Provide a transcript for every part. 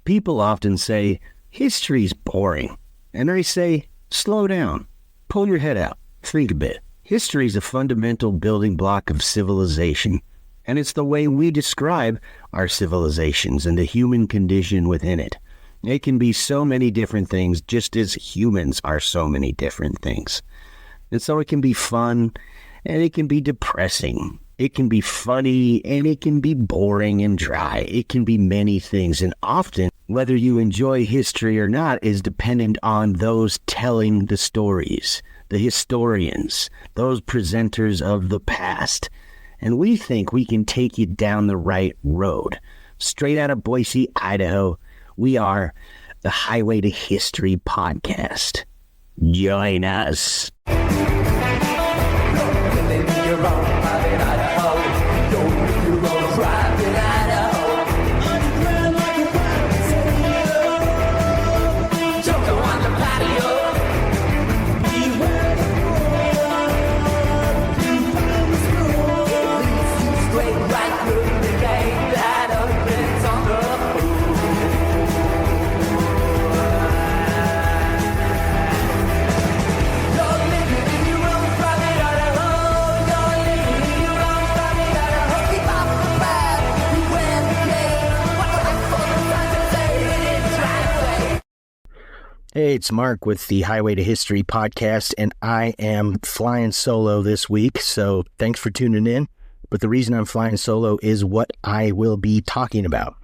People often say, history's boring. And I say, slow down. Pull your head out. Think a bit. History is a fundamental building block of civilization. And it's the way we describe our civilizations and the human condition within it. It can be so many different things, just as humans are so many different things. And so it can be fun, and it can be depressing. It can be funny, and it can be boring and dry. It can be many things, and often, whether you enjoy history or not is dependent on those telling the stories, the historians, those presenters of the past. And we think we can take you down the right road. Straight out of Boise, Idaho, we are the Highway to History podcast. Join us. Hey, it's Mark with the Highway to History podcast, and I am flying solo this week, so thanks for tuning in. But the reason I'm flying solo is what I will be talking about.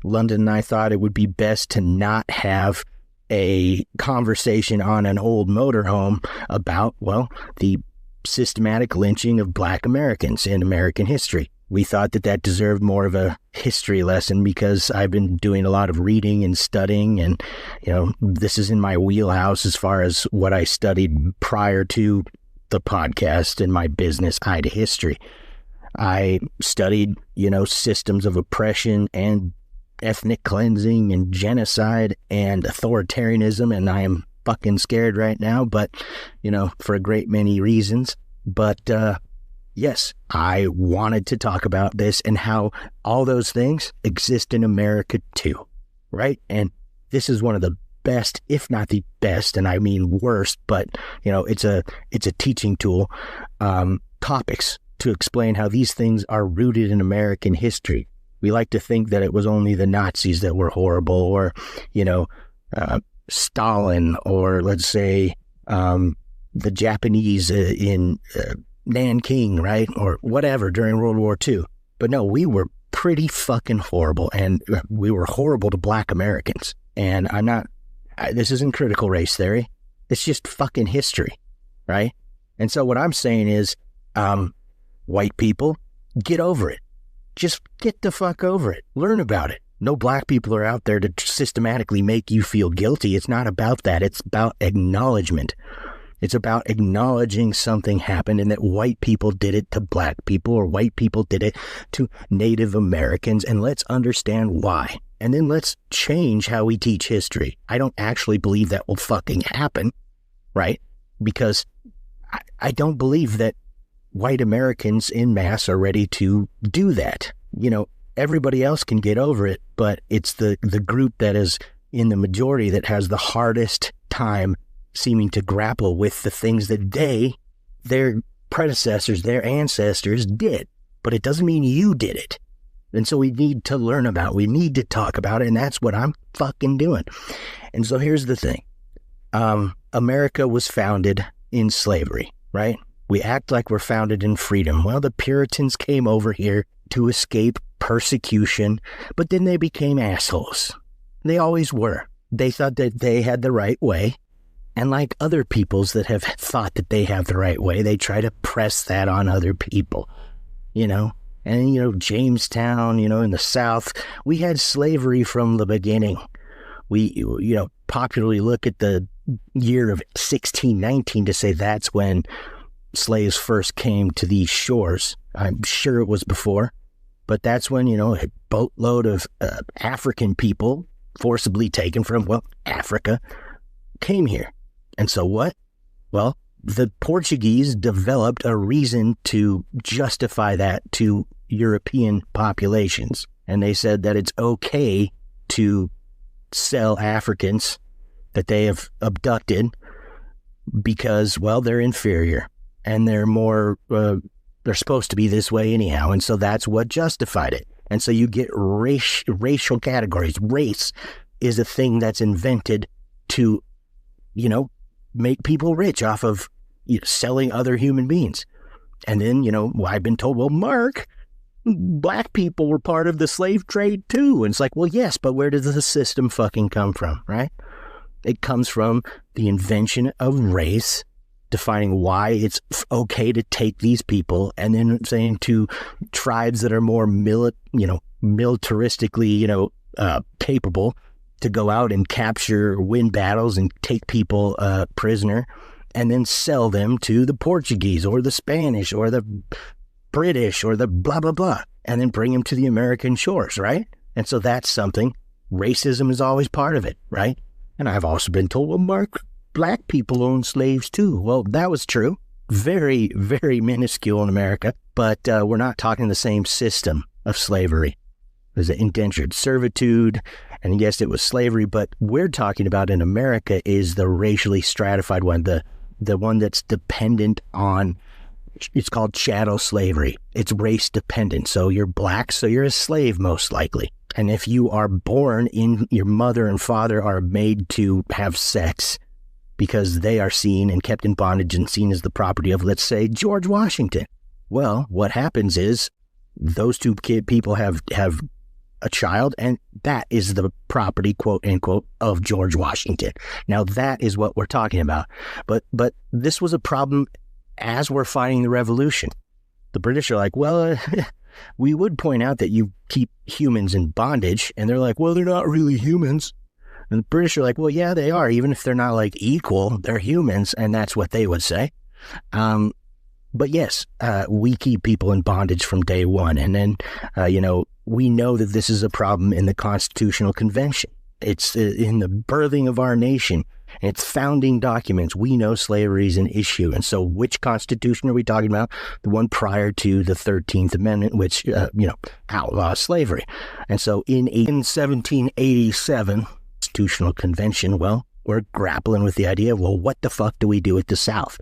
London and I thought it would be best to not have a conversation on an old motorhome about, well, the systematic lynching of Black Americans in American history. We thought that deserved more of a history lesson because I've been doing a lot of reading and studying, and, this is in my wheelhouse as far as what I studied prior to the podcast and my business, Eye to History. I studied, systems of oppression and ethnic cleansing and genocide and authoritarianism, and I am fucking scared right now, but, for a great many reasons. But, yes, I wanted to talk about this and how all those things exist in America too, right? And this is one of the best, if not the best, and I mean worst, but, it's a teaching tool, topics to explain how these things are rooted in American history. We like to think that it was only the Nazis that were horrible, or, Stalin, or let's say the Japanese in Nanking, right? Or whatever during World War II. But no, we were pretty fucking horrible, and we were horrible to Black Americans. And this isn't critical race theory. It's just fucking history, right? And so what I'm saying is, white people, get over it. Just get the fuck over it. Learn about it. No Black people are out there to systematically make you feel guilty. It's not about that. It's about acknowledgement. It's about acknowledging something happened and that white people did it to Black people, or white people did it to Native Americans, and let's understand why. And then let's change how we teach history. I don't actually believe that will fucking happen, right? Because I don't believe that white Americans en masse are ready to do that. Everybody else can get over it, but it's the group that is in the majority that has the hardest time seeming to grapple with the things that their predecessors, their ancestors did. But it doesn't mean you did it. And so we need to learn about it. We need to talk about it, and that's what I'm fucking doing. And so here's the thing. America was founded in slavery, right? We act like we're founded in freedom. Well, the Puritans came over here to escape persecution, but then they became assholes. They always were. They thought that they had the right way. And like other peoples that have thought that they have the right way, they try to press that on other people, And, Jamestown, in the South, we had slavery from the beginning. We, popularly look at the year of 1619 to say that's when slaves first came to these shores. I'm sure it was before, but that's when, a boatload of African people forcibly taken from, Africa came here. And so what? Well, the Portuguese developed a reason to justify that to European populations. And they said that it's okay to sell Africans that they have abducted because, well, they're inferior and they're more, they're supposed to be this way anyhow. And so that's what justified it. And so you get racial categories. Race is a thing that's invented to, make people rich off of selling other human beings. And then, I've been told, well, Mark, black people were part of the slave trade too. And it's like, well, yes, but where does the system fucking come from, right? It comes from the invention of race, defining why it's okay to take these people, and then saying to tribes that are more militaristically, capable to go out and capture, win battles and take people prisoner, and then sell them to the Portuguese or the Spanish or the British or the blah, blah, blah, and then bring them to the American shores, right? And so that's something. Racism is always part of it, right? And I've also been told, well, Mark, black people own slaves too. Well, that was true. Very, very minuscule in America, but we're not talking the same system of slavery. There's indentured servitude, and yes, it was slavery, but we're talking about in America is the racially stratified one, the one that's dependent on, it's called chattel slavery. It's race dependent. So you're black, so you're a slave most likely. And if you are born in, your mother and father are made to have sex because they are seen and kept in bondage and seen as the property of, let's say, George Washington. Well, what happens is those two people have a child, and that is the property, quote unquote, of George Washington. Now that is what we're talking about. But this was a problem as we're fighting the revolution. The British are like, well, we would point out that you keep humans in bondage. And they're like, well, they're not really humans. And the British are like, well, yeah, they are. Even if they're not like equal, they're humans. And that's what they would say. But yes, we keep people in bondage from day one. And then, we know that this is a problem in the Constitutional Convention. It's in the birthing of our nation. Its founding documents. We know slavery is an issue. And so which Constitution are we talking about? The one prior to the 13th Amendment, which, outlaws slavery. And so in 1787, Constitutional Convention, well, we're grappling with the idea of, well, what the fuck do we do with the South?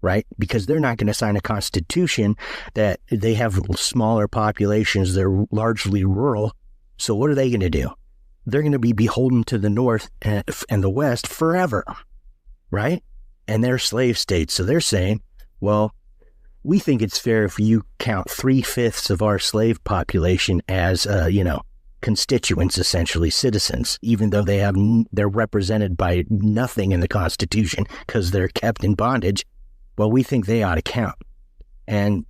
Right? Because they're not going to sign a constitution that they have smaller populations. They're largely rural. So what are they going to do? They're going to be beholden to the North and the West forever, right? And they're slave states. So they're saying, well, we think it's fair if you count 3/5 of our slave population as, constituents, essentially citizens, even though they're represented by nothing in the Constitution because they're kept in bondage. Well, we think they ought to count. And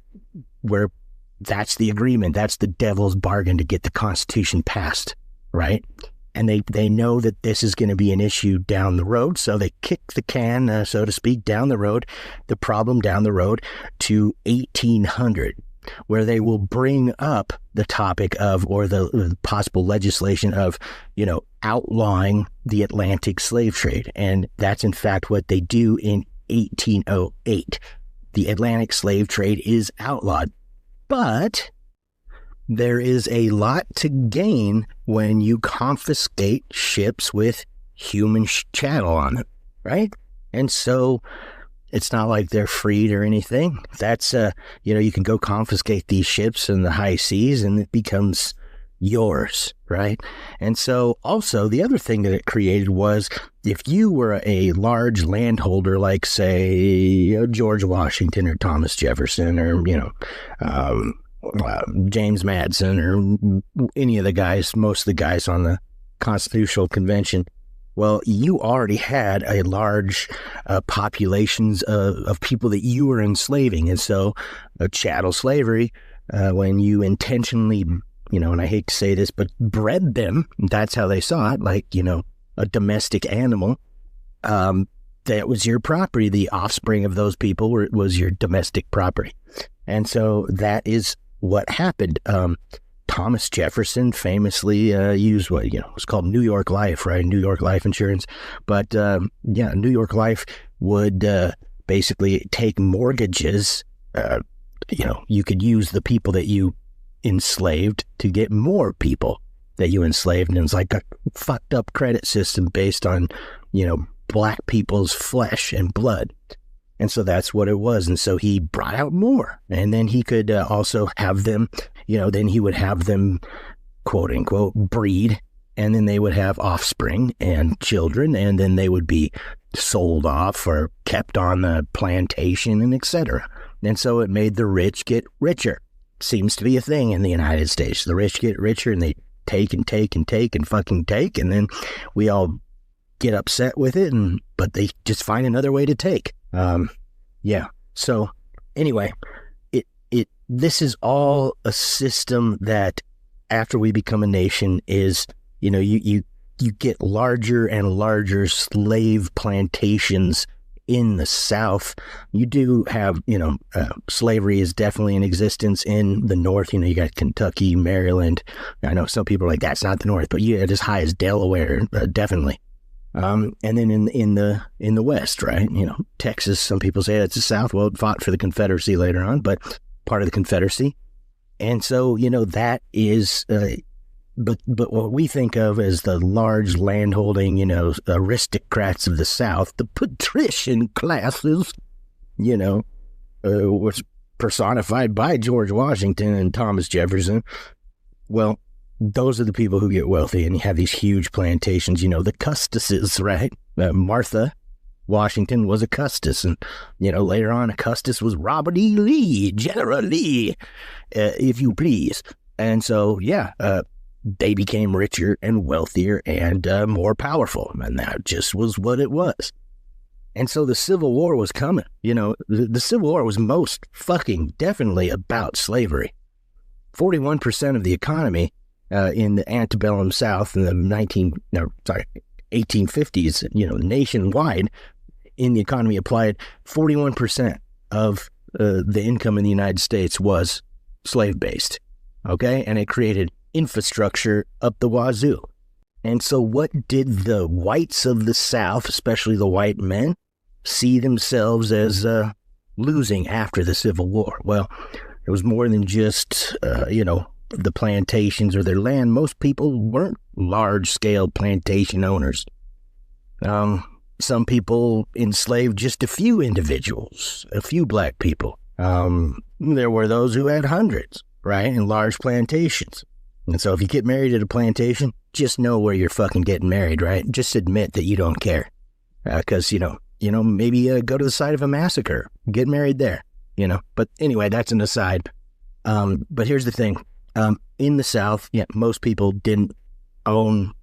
that's the agreement. That's the devil's bargain to get the Constitution passed, right? And they know that this is going to be an issue down the road. So they kick the can, so to speak, down the road, the problem down the road to 1800, where they will bring up the topic of, or the possible legislation of, outlawing the Atlantic slave trade. And that's in fact what they do in 1808. The Atlantic slave trade is outlawed, but there is a lot to gain when you confiscate ships with human chattel on them, right? And so it's not like they're freed or anything. That's, you can go confiscate these ships in the high seas and it becomes yours, right? And so also the other thing that it created was, if you were a large landholder, like say George Washington or Thomas Jefferson or, James Madison or any of the guys, most of the guys on the Constitutional Convention, well, you already had a large populations of people that you were enslaving. And so chattel slavery, when you intentionally, and I hate to say this, but bred them, that's how they saw it, like, a domestic animal, that was your property. The offspring of those people was your domestic property. And so that is what happened. Thomas Jefferson famously used what, was called New York Life, right? New York Life Insurance. But New York Life would basically take mortgages. You could use the people that you enslaved to get more people. that you enslaved. And it's like a fucked up credit system based on, black people's flesh and blood. And so that's what it was. And so he brought out more. And then he could also have them, then he would have them, quote unquote, breed. And then they would have offspring and children. And then they would be sold off or kept on the plantation and etc. And so it made the rich get richer. Seems to be a thing in the United States. The rich get richer and they take and take and take and fucking take. And then we all get upset with it. But they just find another way to take. Yeah. So anyway, this is all a system that after we become a nation is, you get larger and larger slave plantations in the South. You do have, slavery is definitely in existence in the North. You got Kentucky, Maryland. I know some people are like, that's not the North, but yeah, as high as Delaware, definitely. And then in the West, right? Texas, some people say it's the South. Well, it fought for the Confederacy later on, but part of the Confederacy. And so, that is, but what we think of as the large landholding, aristocrats of the South, the patrician classes, was personified by George Washington and Thomas Jefferson. Well, those are the people who get wealthy and have these huge plantations, the Custuses, right? Martha Washington was a Custis, and, later on, a Custis was Robert E. Lee, General Lee, if you please. And so, they became richer and wealthier and more powerful, and that just was what it was. And so the Civil War was coming. The Civil War was most fucking definitely about slavery. 41% of the economy in the antebellum South in the 1850s, nationwide, in the economy applied, 41% of the income in the United States was slave-based, okay? And it created infrastructure up the wazoo. And so what did the whites of the South, especially the white men, see themselves as losing after the Civil War? Well, it was more than just, the plantations or their land. Most people weren't large-scale plantation owners. Some people enslaved just a few individuals, a few black people. There were those who had hundreds, right, in large plantations. And so if you get married at a plantation, just know where you're fucking getting married, right? Just admit that you don't care. Because, maybe go to the site of a massacre, get married there, But anyway, that's an aside. But here's the thing. In the South, most people didn't own,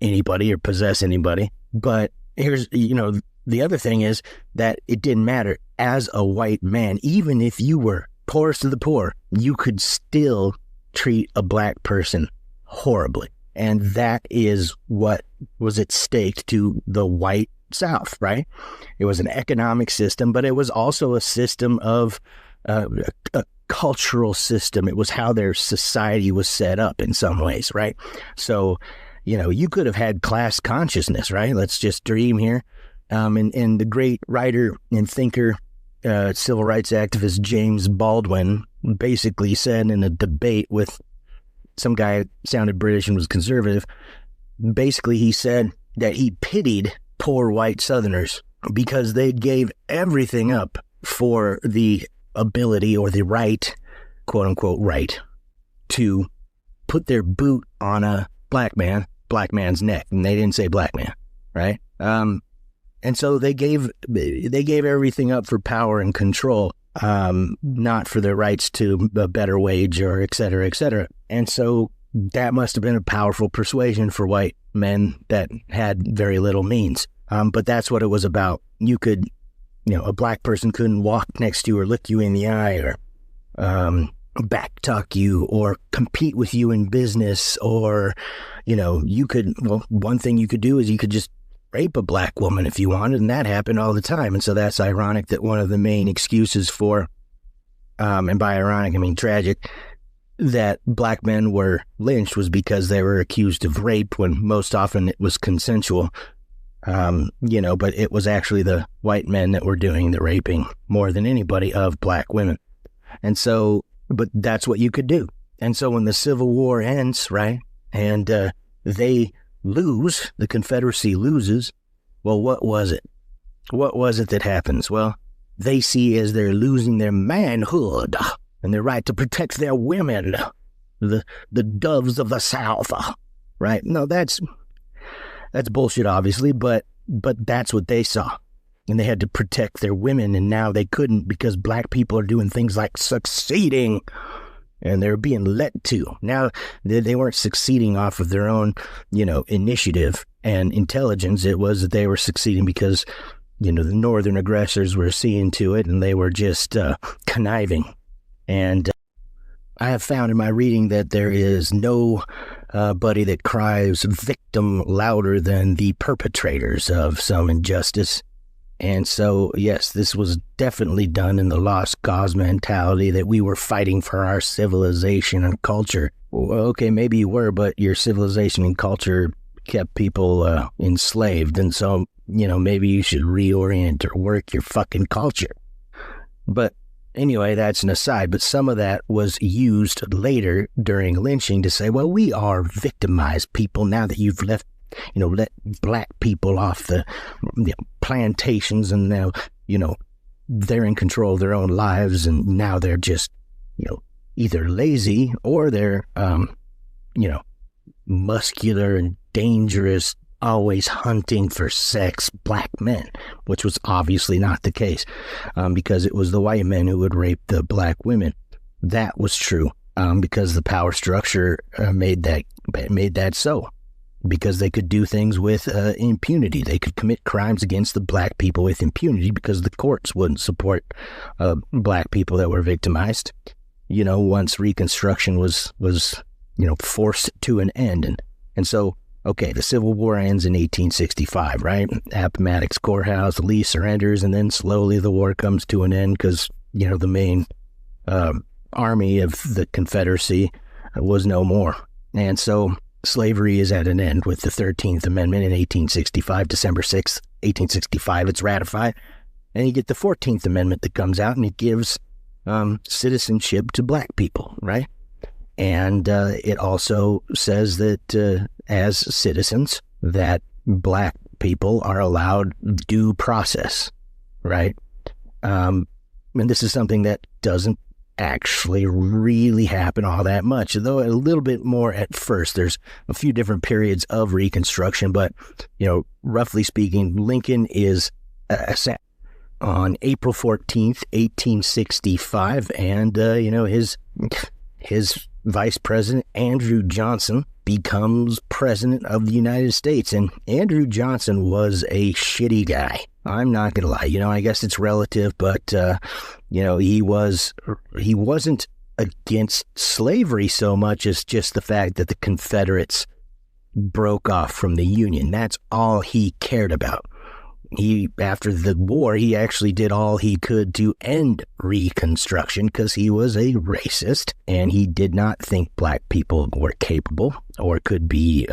anybody or possess anybody. But here's, the other thing is that it didn't matter. As a white man, even if you were poorest of the poor, you could still treat a black person horribly. And that is what was at stake to the white South, right? It was an economic system, but it was also a system of a cultural system. It was how their society was set up in some ways, right? So, you could have had class consciousness, right? Let's just dream here. And the great writer and thinker, civil rights activist James Baldwin basically said in a debate with some guy who sounded British and was conservative, basically he said that he pitied poor white Southerners because they gave everything up for the ability or the right, quote unquote, right, to put their boot on a black man's neck. And they didn't say black man, right? And so they gave everything up for power and control, not for their rights to a better wage or et cetera, et cetera. And so that must have been a powerful persuasion for white men that had very little means. But that's what it was about. You could, a black person couldn't walk next to you or look you in the eye or back talk you or compete with you in business or, you could, one thing you could do is you could just rape a black woman if you wanted, and that happened all the time. And so that's ironic that one of the main excuses for, and by ironic I mean tragic, that black men were lynched was because they were accused of rape when most often it was consensual. But it was actually the white men that were doing the raping more than anybody of black women. And so, but that's what you could do. And so when the Civil War ends, right, And they lose, the Confederacy loses. Well, what was it? What was it that happens? Well, they see as they're losing their manhood and their right to protect their women, the doves of the South, right? No, that's bullshit, obviously, but that's what they saw. And they had to protect their women, and now they couldn't because black people are doing things like succeeding, and they're being let to. Now, they weren't succeeding off of their own, initiative and intelligence. It was that they were succeeding because, the northern aggressors were seeing to it, and they were just conniving. And I have found in my reading that there is no buddy that cries victim louder than the perpetrators of some injustice. And so, yes, this was definitely done in the lost cause mentality that we were fighting for our civilization and culture. Well, okay, maybe you were, but your civilization and culture kept people enslaved. And so, maybe you should reorient or work your fucking culture. But anyway, that's an aside. But some of that was used later during lynching to say, well, we are victimized people now that you've let black people off the plantations, and now, they're in control of their own lives, and now they're just, either lazy or they're, muscular and dangerous, always hunting for sex black men, which was obviously not the case, because it was the white men who would rape the black women. That was true, because the power structure made that so. Because they could do things with impunity. They could commit crimes against the black people with impunity because the courts wouldn't support black people that were victimized. Once Reconstruction was forced to an end. And so, okay, the Civil War ends in 1865, right? Appomattox Courthouse, Lee surrenders, and then slowly the war comes to an end because, the main army of the Confederacy was no more. And so slavery is at an end with the 13th Amendment in 1865, December 6th, 1865, it's ratified. And you get the 14th Amendment that comes out, and it gives citizenship to black people, right? And it also says that as citizens, that black people are allowed due process, right? And this is something that doesn't actually really happen all that much, though a little bit more at first. There's a few different periods of Reconstruction, but, roughly speaking, Lincoln is on April 14th, 1865, and, his vice president, Andrew Johnson, becomes president of the United States. And Andrew Johnson was a shitty guy. I'm not going to lie. I guess it's relative, but, he wasn't against slavery so much as just the fact that the Confederates broke off from the Union. That's all he cared about. After the war, he actually did all he could to end Reconstruction because he was a racist, and he did not think black people were capable or could be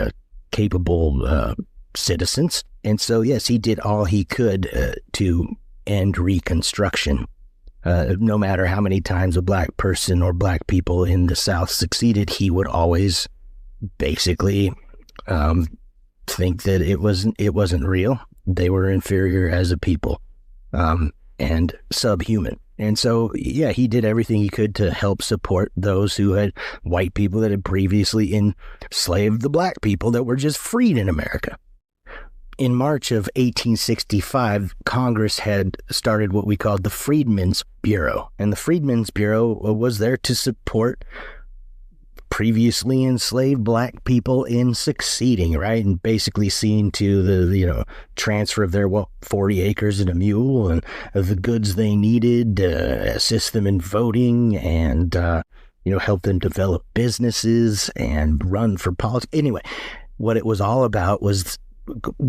capable citizens. And so, yes, he did all he could to end Reconstruction. No matter how many times a black person or black people in the South succeeded, he would always basically think that it wasn't real. They were inferior as a people and subhuman. And so, yeah, he did everything he could to help support those who had white people that had previously enslaved the black people that were just freed in America. In March of 1865, Congress had started what we called the Freedmen's Bureau. And the Freedmen's Bureau was there to support previously enslaved black people in succeeding, right? And basically seeing to the, transfer of their, 40 acres and a mule and the goods they needed, assist them in voting and, help them develop businesses and run for politics. Anyway, what it was all about was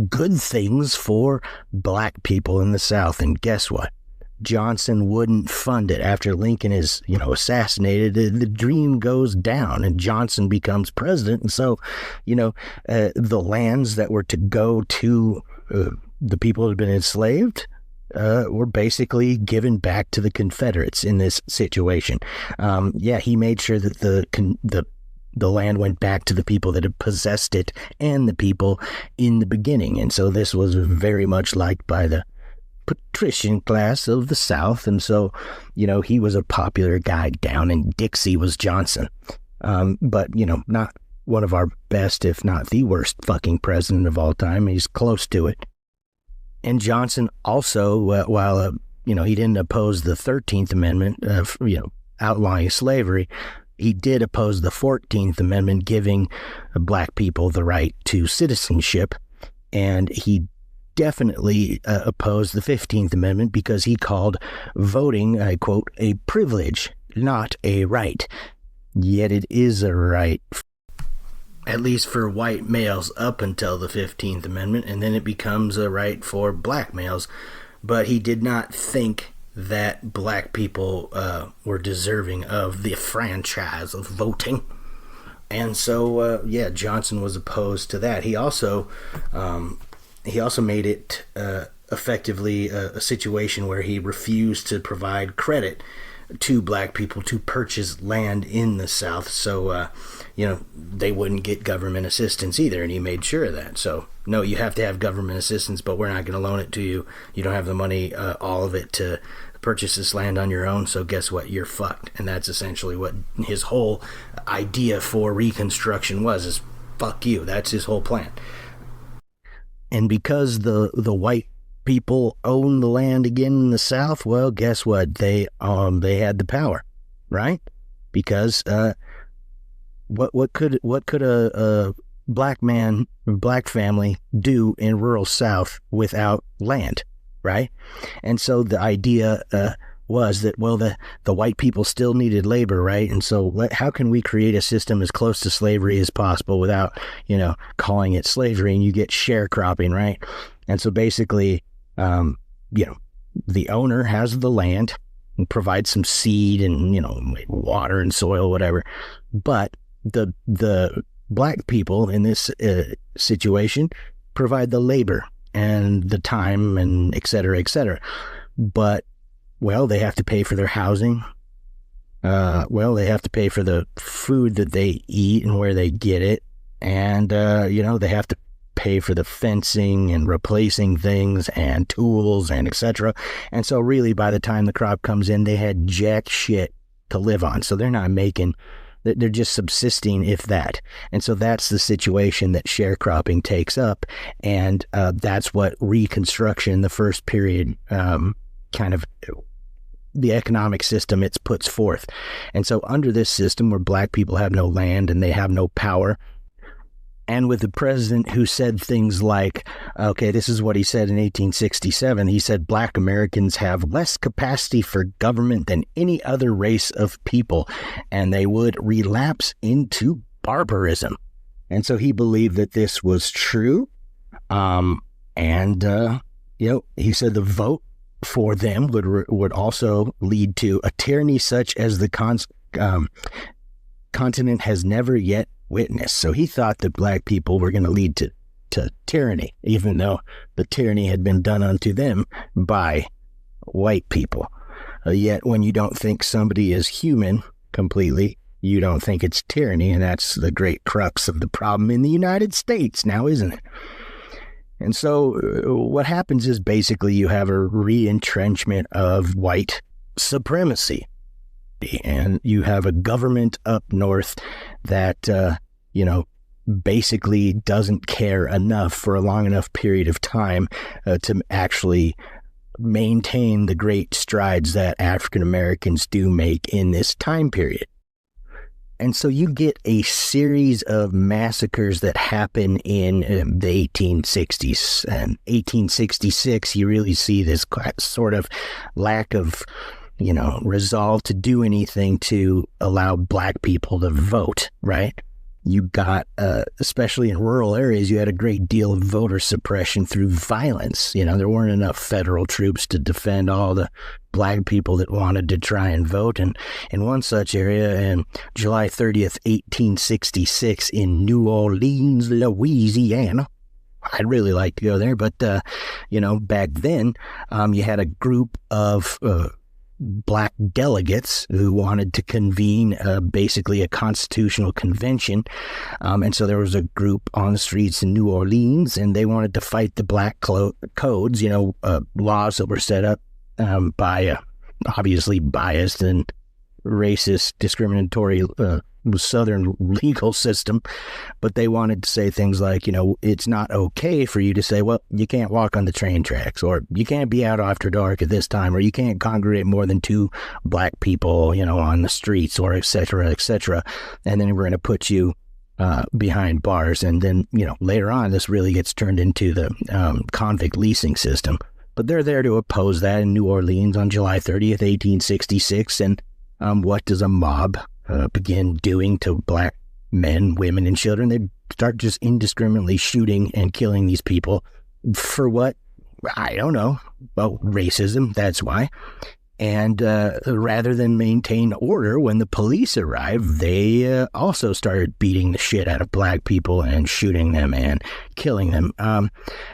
good things for black people in the South. And guess what? Johnson wouldn't fund it. After Lincoln is, assassinated, the dream goes down and Johnson becomes president. And so, the lands that were to go to the people who had been enslaved were basically given back to the Confederates in this situation. He made sure that the the land went back to the people that had possessed it and the people in the beginning. And so this was very much liked by the patrician class of the South. And so, he was a popular guy. Down in Dixie was Johnson. But, not one of our best, if not the worst fucking president of all time. He's close to it. And Johnson also, while, he didn't oppose the 13th Amendment of, outlawing slavery, he did oppose the 14th Amendment giving black people the right to citizenship. And he definitely opposed the 15th Amendment because he called voting, I quote, a privilege, not a right. Yet it is a right, at least for white males up until the 15th Amendment, and then it becomes a right for black males. But he did not think that black people were deserving of the franchise of voting. And so, Johnson was opposed to that. He also made it effectively a situation where he refused to provide credit to black people to purchase land in the South. So, they wouldn't get government assistance either. And he made sure of that. So, no, you have to have government assistance, but we're not going to loan it to you. You don't have the money, all of it, to purchase this land on your own. So guess what? You're fucked. And that's essentially what his whole idea for Reconstruction was, is fuck you. That's his whole plan. And because the white people own the land again in the South, well, guess what? They had the power, right? Because what could a black family do in rural South without land, right? And so the idea was that, well, the white people still needed labor, right? And so how can we create a system as close to slavery as possible without, calling it slavery? And you get sharecropping, right? And so basically, the owner has the land and provides some seed and, water and soil, whatever. But the black people in this situation provide the labor and the time and et cetera, et cetera. But, well, they have to pay for their housing. They have to pay for the food that they eat and where they get it. And, they have to pay for the fencing and replacing things and tools and et cetera. And so really by the time the crop comes in, they had jack shit to live on. So they're not making, they're just subsisting, if that. And so that's the situation that sharecropping takes up. And that's what Reconstruction, the first period, kind of the economic system it puts forth. And so under this system where black people have no land and they have no power, and with the president who said things like, okay, this is what he said in 1867. He said, black Americans have less capacity for government than any other race of people, and they would relapse into barbarism. And so he believed that this was true. He said the vote for them would also lead to a tyranny such as the continent has never yet witnessed. So he thought that black people were going to lead to tyranny, even though the tyranny had been done unto them by white people. Yet when you don't think somebody is human completely, you don't think it's tyranny, and that's the great crux of the problem in the United States now, isn't it? And so what happens is basically you have a re-entrenchment of white supremacy. And you have a government up north that, basically doesn't care enough for a long enough period of time to actually maintain the great strides that African Americans do make in this time period. And so you get a series of massacres that happen in the 1860s. And 1866, you really see this sort of lack of resolve to do anything to allow black people to vote, right? You got, especially in rural areas, you had a great deal of voter suppression through violence. There weren't enough federal troops to defend all the black people that wanted to try and vote. And in one such area, in July 30th, 1866, in New Orleans, Louisiana, I'd really like to go there, but, back then, you had a group of black delegates who wanted to convene basically a constitutional convention. And so there was a group on the streets in New Orleans, and they wanted to fight the black codes, laws that were set up by obviously biased and racist, discriminatory Southern legal system. But they wanted to say things like, it's not okay for you to say, well, you can't walk on the train tracks, or you can't be out after dark at this time, or you can't congregate more than 2 black people, on the streets, or et cetera, et cetera. And then we're going to put you behind bars. And then, later on, this really gets turned into the convict leasing system. But they're there to oppose that in New Orleans on July 30th, 1866. And what does a mob begin doing to black men, women, and children? They start just indiscriminately shooting and killing these people for what? I don't know. Well, racism, that's why. And rather than maintain order, when the police arrived, they also started beating the shit out of black people and shooting them and killing them.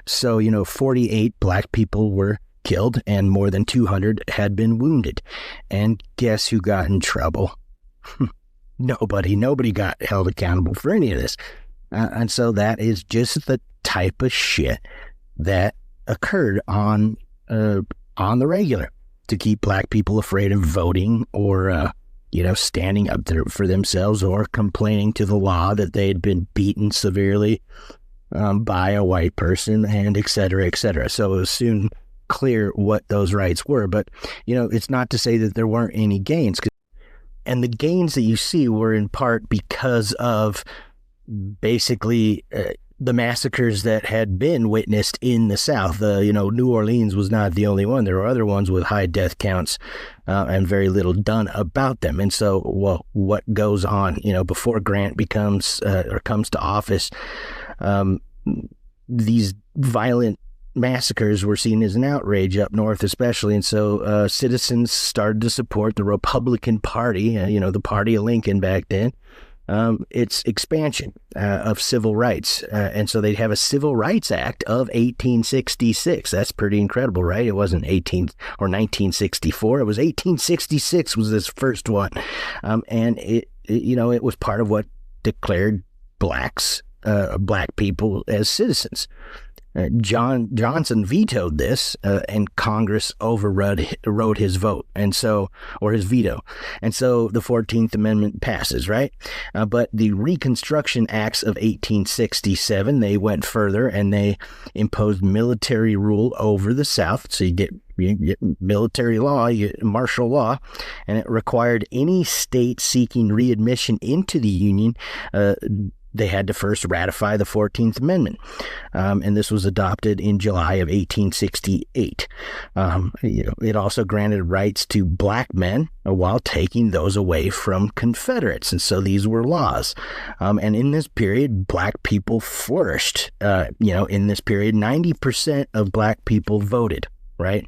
So 48 black people were killed and more than 200 had been wounded. And guess who got in trouble? Nobody got held accountable for any of this. And so that is just the type of shit that occurred on the regular, to keep black people afraid of voting, or standing up there for themselves, or complaining to the law that they had been beaten severely by a white person, and et cetera, et cetera. So it was soon clear what those rights were. But it's not to say that there weren't any gains. And the gains that you see were in part because of basically the massacres that had been witnessed in the South. New Orleans was not the only one. There were other ones with high death counts and very little done about them. And so, what goes on, before Grant comes to office, these violent massacres were seen as an outrage up north, especially. And so citizens started to support the Republican Party, the party of Lincoln back then, its expansion of civil rights. And so they'd have a Civil Rights Act of 1866. That's pretty incredible, right? It wasn't 1964. It was 1866 was this first one. And it was part of what declared black people as citizens. Johnson vetoed this, and Congress overrode his vote, or his veto. And so the 14th Amendment passes, right? But the Reconstruction Acts of 1867, they went further, and they imposed military rule over the South. So you get military law, martial law, and it required any state seeking readmission into the Union, they had to first ratify the 14th Amendment. And this was adopted in July of 1868. It also granted rights to black men while taking those away from Confederates. And so these were laws. And in this period, black people flourished. In this period, 90% of black people voted, right?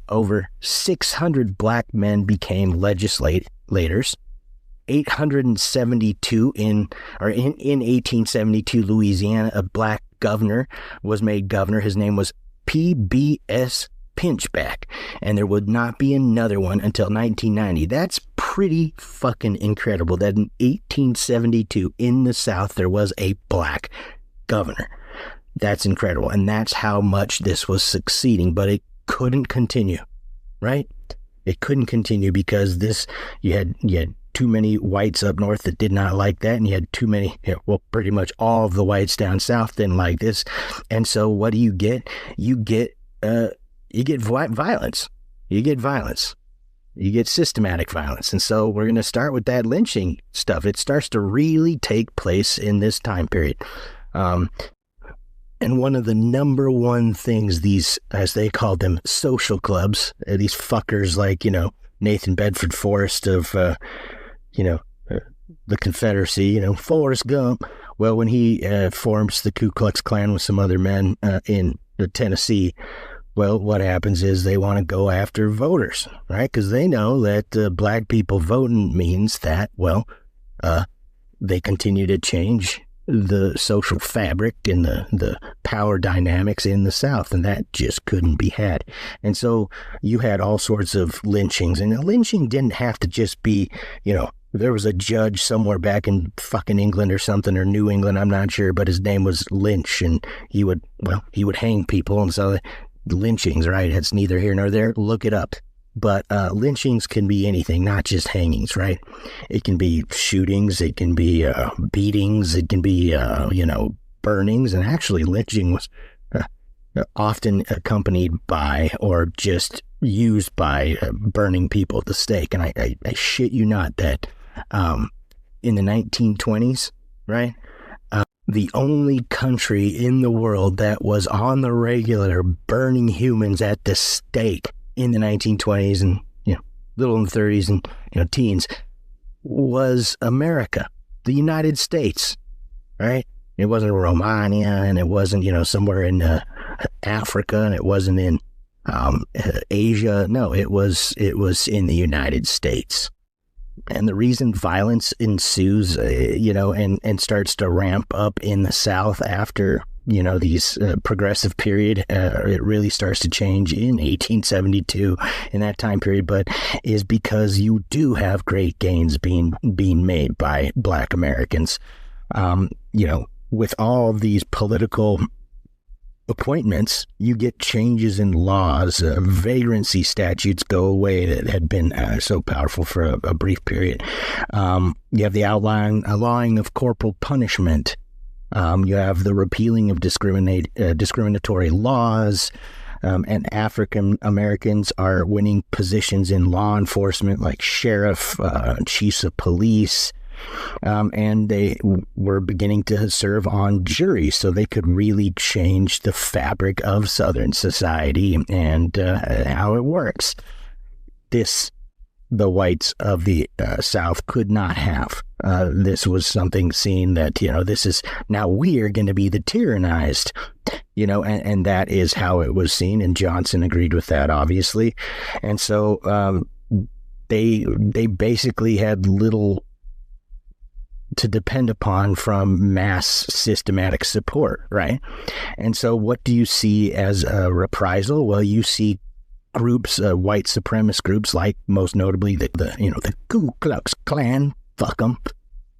Over 600 black men became legislators. 872 in 1872, Louisiana, a black governor was made governor. His name was P.B.S. Pinchback, and there would not be another one until 1990. That's pretty fucking incredible that in 1872 in the South there was a black governor. That's incredible, and that's how much this was succeeding, but it couldn't continue, right? It couldn't continue because you had too many whites up north that did not like that, and you had too many, pretty much all of the whites down south didn't like this. And so what do you get? You get violence. You get violence. You get systematic violence. And so we're going to start with that lynching stuff. It starts to really take place in this time period. And one of the number one things these, as they called them, social clubs, these fuckers like, Nathan Bedford Forrest of, the Confederacy, Forrest Gump. Well, when he forms the Ku Klux Klan with some other men in Tennessee, well, what happens is they want to go after voters, right? Because they know that black people voting means that, they continue to change the social fabric and the power dynamics in the South, and that just couldn't be had. And so you had all sorts of lynchings, and a lynching didn't have to just be, there was a judge somewhere back in fucking England or something, or New England, I'm not sure, but his name was Lynch, and he would hang people, and so lynchings, right? It's neither here nor there. Look it up. But lynchings can be anything, not just hangings, right? It can be shootings, it can be beatings, it can be, burnings, and actually lynching was often accompanied by or just used by burning people at the stake. And I shit you not that in the 1920s, right, the only country in the world that was on the regular burning humans at the stake in the 1920s and little in the 30s and teens was America, the United States, right? It wasn't Romania, and it wasn't somewhere in Africa, and it wasn't in Asia. No, it was in the United States. And the reason violence ensues, and starts to ramp up in the South after, these progressive period, it really starts to change in 1872 in that time period, but is because you do have great gains being made by Black Americans. With all these political appointments, you get changes in laws. Vagrancy statutes go away that had been so powerful for a brief period. You have the outlawing of corporal punishment. You have the repealing of discriminatory laws. And African Americans are winning positions in law enforcement, like sheriff, chiefs of police. And they were beginning to serve on juries, so they could really change the fabric of Southern society and how it works. The whites of the South could not have. This was something seen that, this is now we are going to be the tyrannized, and that is how it was seen. And Johnson agreed with that, obviously. And so they basically had little to depend upon from mass systematic support, right? And so what do you see as a reprisal? Well, you see groups, white supremacist groups, like most notably the Ku Klux Klan, fuck them,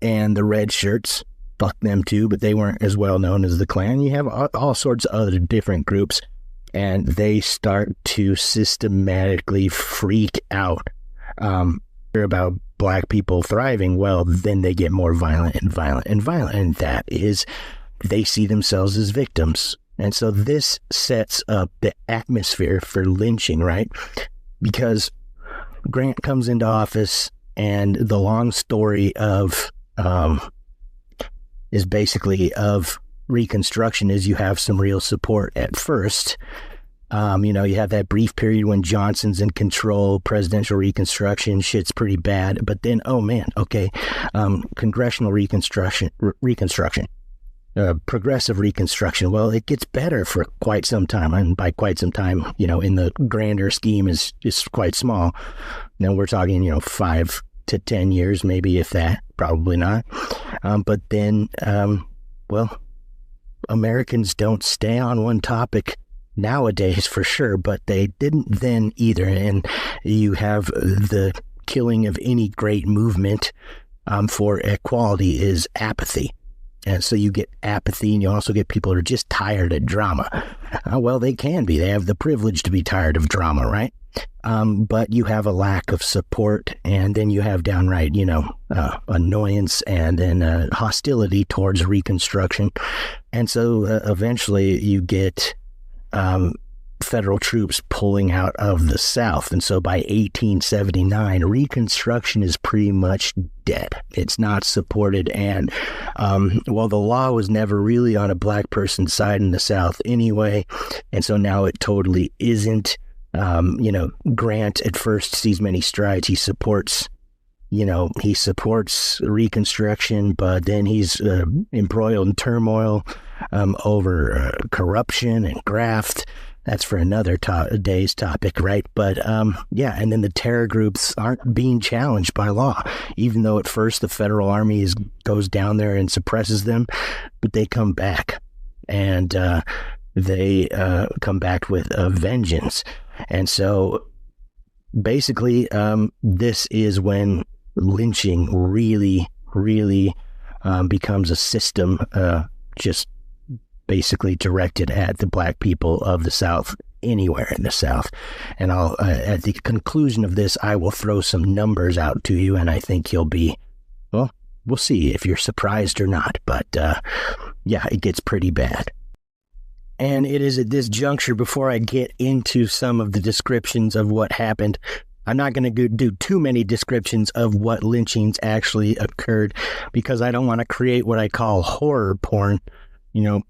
and the red shirts, fuck them too, but they weren't as well known as the Klan. You have all sorts of other different groups, and they start to systematically freak out about Black people thriving. Well, then they get more violent and violent and violent, and that is, they see themselves as victims. And so this sets up the atmosphere for lynching, right? Because Grant comes into office, and the long story of is basically of Reconstruction is you have some real support at first. You have that brief period when Johnson's in control, presidential Reconstruction, shit's pretty bad. But then, congressional Reconstruction, progressive Reconstruction. Well, it gets better for quite some time. And by quite some time, in the grander scheme is quite small. Now we're talking, 5 to 10 years, maybe, if that, probably not. But then, Americans don't stay on one topic nowadays, for sure, but they didn't then either. And you have the killing of any great movement for equality is apathy. And so you get apathy, and you also get people who are just tired of drama. Well, they can be. They have the privilege to be tired of drama, right? But you have a lack of support, and then you have downright, annoyance and then hostility towards Reconstruction. And so eventually you get federal troops pulling out of the South. And so by 1879, Reconstruction is pretty much dead. It's not supported. And the law was never really on a Black person's side in the South anyway. And so now it totally isn't. Grant at first sees many strides. He supports Reconstruction, but then he's embroiled in turmoil over corruption and graft. that's for another day's topic, right? But yeah, and then the terror groups aren't being challenged by law, even though at first the federal army goes down there and suppresses them, but they come back, and they come back with a vengeance. And so basically, this is when lynching really, really becomes a system just basically directed at the black people of the South, anywhere in the South. And I'll at the conclusion of this, I will throw some numbers out to you, and I think you'll be, well, we'll see if you're surprised or not. But yeah, it gets pretty bad. And it is at this juncture, before I get into some of the descriptions of what happened, I'm not going to do too many descriptions of what lynchings actually occurred, because I don't want to create what I call horror porn. You know,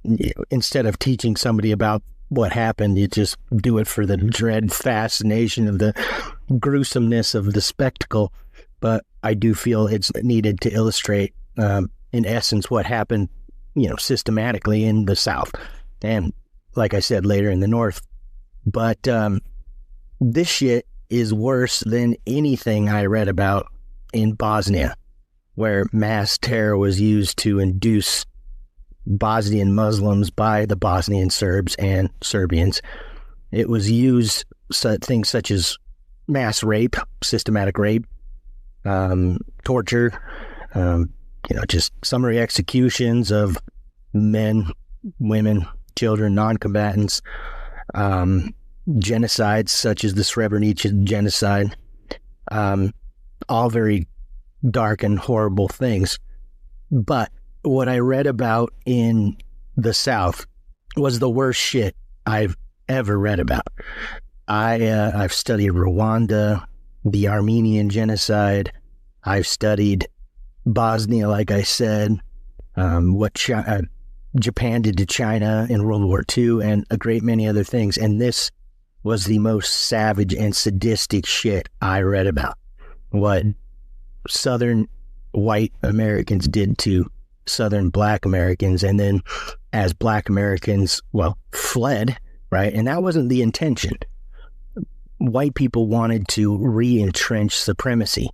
instead of teaching somebody about what happened, you just do it for the dread fascination of the gruesomeness of the spectacle. But I do feel it's needed to illustrate, in essence, what happened, systematically in the South. And like I said, later in the North. But this shit is worse than anything I read about in Bosnia, where mass terror was used to induce Bosnian Muslims by the Bosnian Serbs and Serbians. It was used things such as mass rape, systematic rape, torture, just summary executions of men, women, children, non-combatants, genocides such as the Srebrenica genocide, all very dark and horrible things. But what I read about in the South was the worst shit I've ever read about. I've studied Rwanda, the Armenian genocide. I've studied Bosnia, like I said, what Japan did to China in World War II, and a great many other things. And this was the most savage and sadistic shit I read about. What Southern white Americans did to Southern black Americans, and then as black Americans, fled, right? And that wasn't the intention. White people wanted to re-entrench supremacy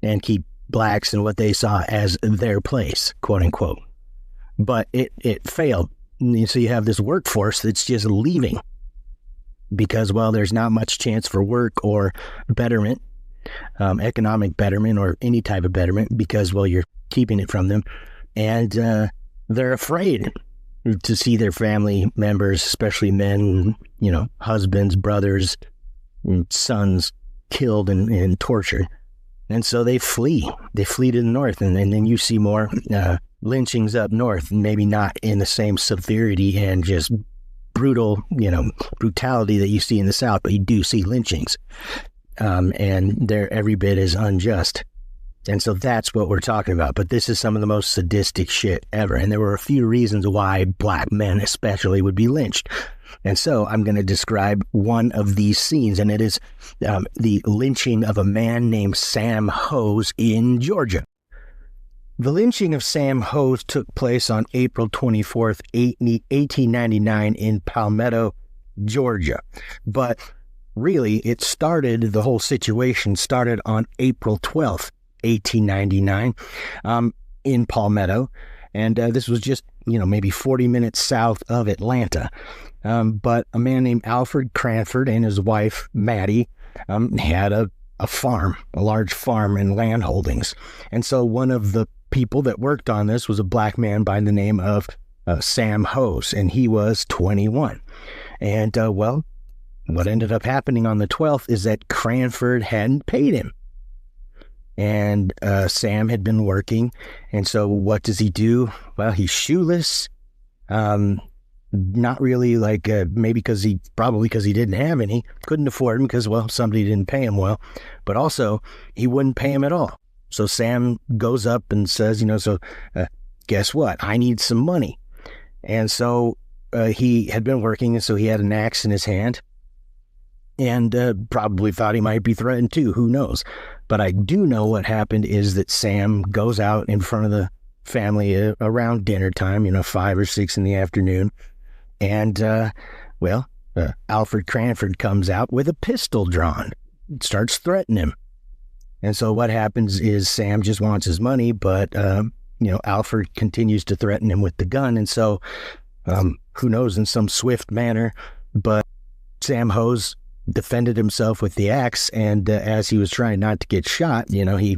and keep blacks in what they saw as their place, quote unquote. But it failed. So you have this workforce that's just leaving because, there's not much chance for work or betterment, economic betterment or any type of betterment, because, you're keeping it from them. And they're afraid to see their family members, especially men, husbands, brothers, sons, killed and tortured. And so they flee. They flee to the north. And then you see more lynchings up north, maybe not in the same severity and just brutality that you see in the South, but you do see lynchings. And they're every bit as unjust. And so that's what we're talking about. But this is some of the most sadistic shit ever. And there were a few reasons why black men especially would be lynched. And so I'm going to describe one of these scenes, and it is the lynching of a man named Sam Hose in Georgia. The lynching of Sam Hose took place on April 24th, 1899 in Palmetto, Georgia. But really, the whole situation started on April 12th, 1899 in Palmetto. And this was just, maybe 40 minutes south of Atlanta. But a man named Alfred Cranford and his wife, Maddie, had a farm, a large farm and land holdings. And so one of the people that worked on this was a black man by the name of Sam Hose, and he was 21. And, what ended up happening on the 12th is that Cranford hadn't paid him. And Sam had been working. And so what does he do? Well, he's shoeless. Not really maybe because he didn't have any, couldn't afford him because, somebody didn't pay him well. But also, he wouldn't pay him at all. So Sam goes up and says, guess what? I need some money. And so he had been working, and so he had an axe in his hand. And probably thought he might be threatened too. Who knows? But I do know what happened is that Sam goes out in front of the family around dinner time, 5 or 6 in the afternoon. And, Alfred Cranford comes out with a pistol drawn, starts threatening him. And so what happens is Sam just wants his money, but, Alfred continues to threaten him with the gun. And so, who knows, in some swift manner, but Sam Hose defended himself with the axe. And as he was trying not to get shot, he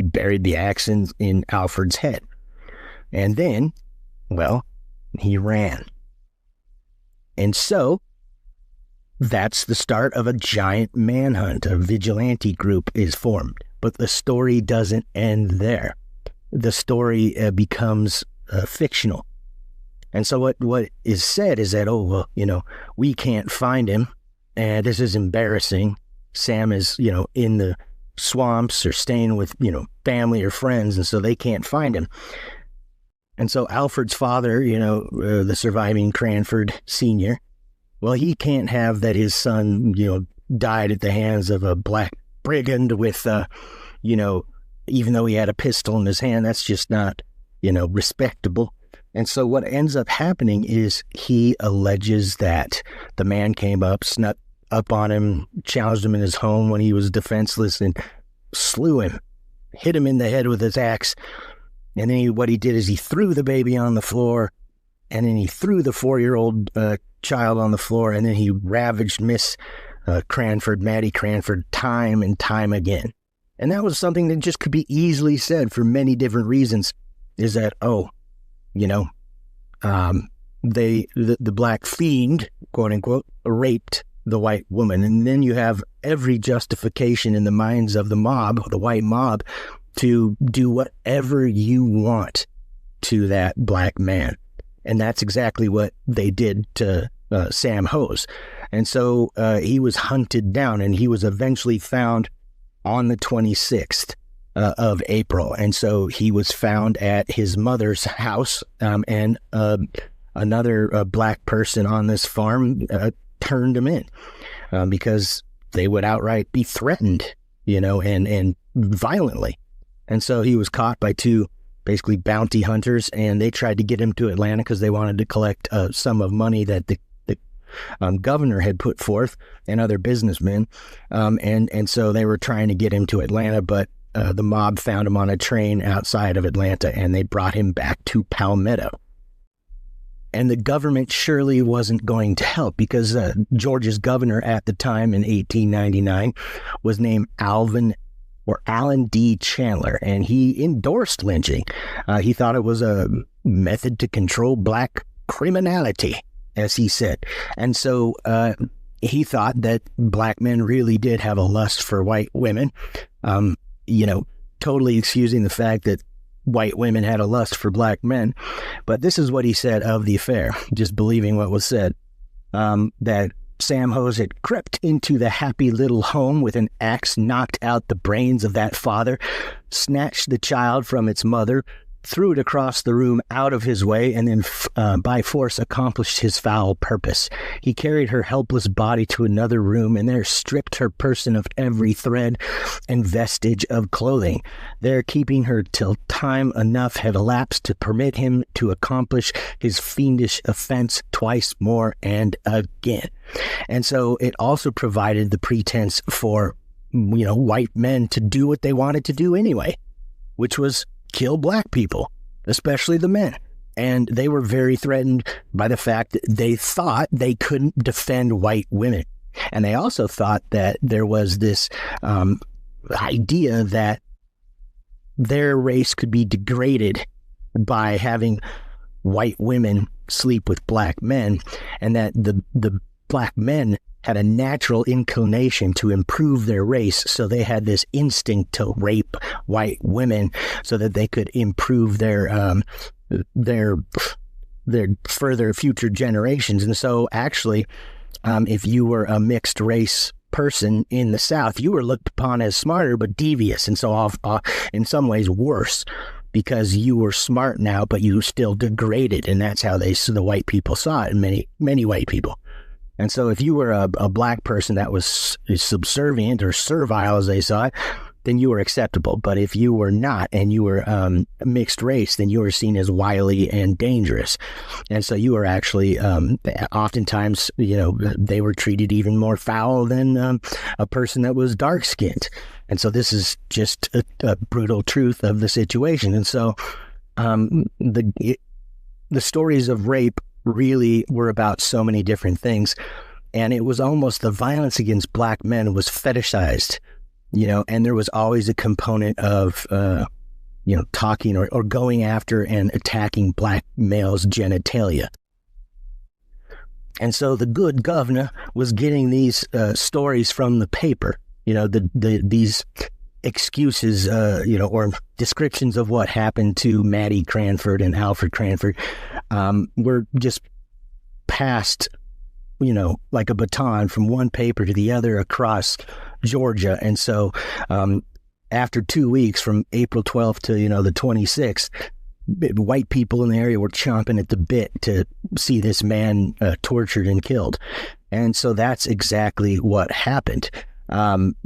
buried the axe in Alfred's head. And then, he ran. And so that's the start of a giant manhunt. A vigilante group is formed. But the story doesn't end there. The story becomes fictional. And so what is said is that, we can't find him, and this is embarrassing. Sam is, in the swamps or staying with, family or friends, and so they can't find him. And so Alfred's father, the surviving Cranford Sr., he can't have that his son, died at the hands of a black brigand with, even though he had a pistol in his hand. That's just not, respectable. And so what ends up happening is he alleges that the man came up, snuck up on him, challenged him in his home when he was defenseless, and slew him, hit him in the head with his axe. And then what he did is he threw the baby on the floor, and then he threw the 4-year-old child on the floor, and then he ravaged Miss Cranford, Maddie Cranford, time and time again. And that was something that just could be easily said for many different reasons, is that, the black fiend, quote unquote, raped the white woman. And then you have every justification in the minds of the mob, the white mob, to do whatever you want to that black man. And that's exactly what they did to Sam Hose. And so he was hunted down, and he was eventually found on the 26th of April. And so he was found at his mother's house, and another black person on this farm turned him in because they would outright be threatened, and violently. And so he was caught by two basically bounty hunters, and they tried to get him to Atlanta because they wanted to collect a sum of money that the governor had put forth and other businessmen. And so they were trying to get him to Atlanta, but the mob found him on a train outside of Atlanta, and they brought him back to Palmetto. And the government surely wasn't going to help, because Georgia's governor at the time in 1899 was named Allen D. Chandler, and he endorsed lynching. He thought it was a method to control black criminality, as he said. And so he thought that black men really did have a lust for white women, totally excusing the fact that white women had a lust for black men. But this is what he said of the affair, just believing what was said, that Sam Hose had crept into the happy little home with an axe, knocked out the brains of that father, snatched the child from its mother, threw it across the room out of his way, and then by force accomplished his foul purpose. He carried her helpless body to another room, and there stripped her person of every thread and vestige of clothing, there keeping her till time enough had elapsed to permit him to accomplish his fiendish offense twice more and again. And so it also provided the pretense for, white men to do what they wanted to do anyway, which was kill black people, especially the men. And they were very threatened by the fact that they thought they couldn't defend white women. And they also thought that there was this idea that their race could be degraded by having white women sleep with black men, and that the black men had a natural inclination to improve their race, so they had this instinct to rape white women so that they could improve their further future generations. And so actually, if you were a mixed race person in the South, you were looked upon as smarter but devious, and so in some ways worse, because you were smart now, but you still degraded, and that's how the white people saw it, many white people. And so if you were a black person that was subservient or servile, as they saw it, then you were acceptable. But if you were not and you were mixed race, then you were seen as wily and dangerous. And so you were actually oftentimes, they were treated even more foul than a person that was dark-skinned. And so this is just a brutal truth of the situation. And so the stories of rape really were about so many different things. And it was almost the violence against black men was fetishized, and there was always a component of, talking or going after and attacking black males' genitalia. And so the good governor was getting these stories from the paper, these excuses, or descriptions of what happened to Maddie Cranford and Alfred Cranford were just passed, like a baton from one paper to the other across Georgia. And so after 2 weeks, from April 12th to, the 26th, white people in the area were chomping at the bit to see this man tortured and killed. And so that's exactly what happened.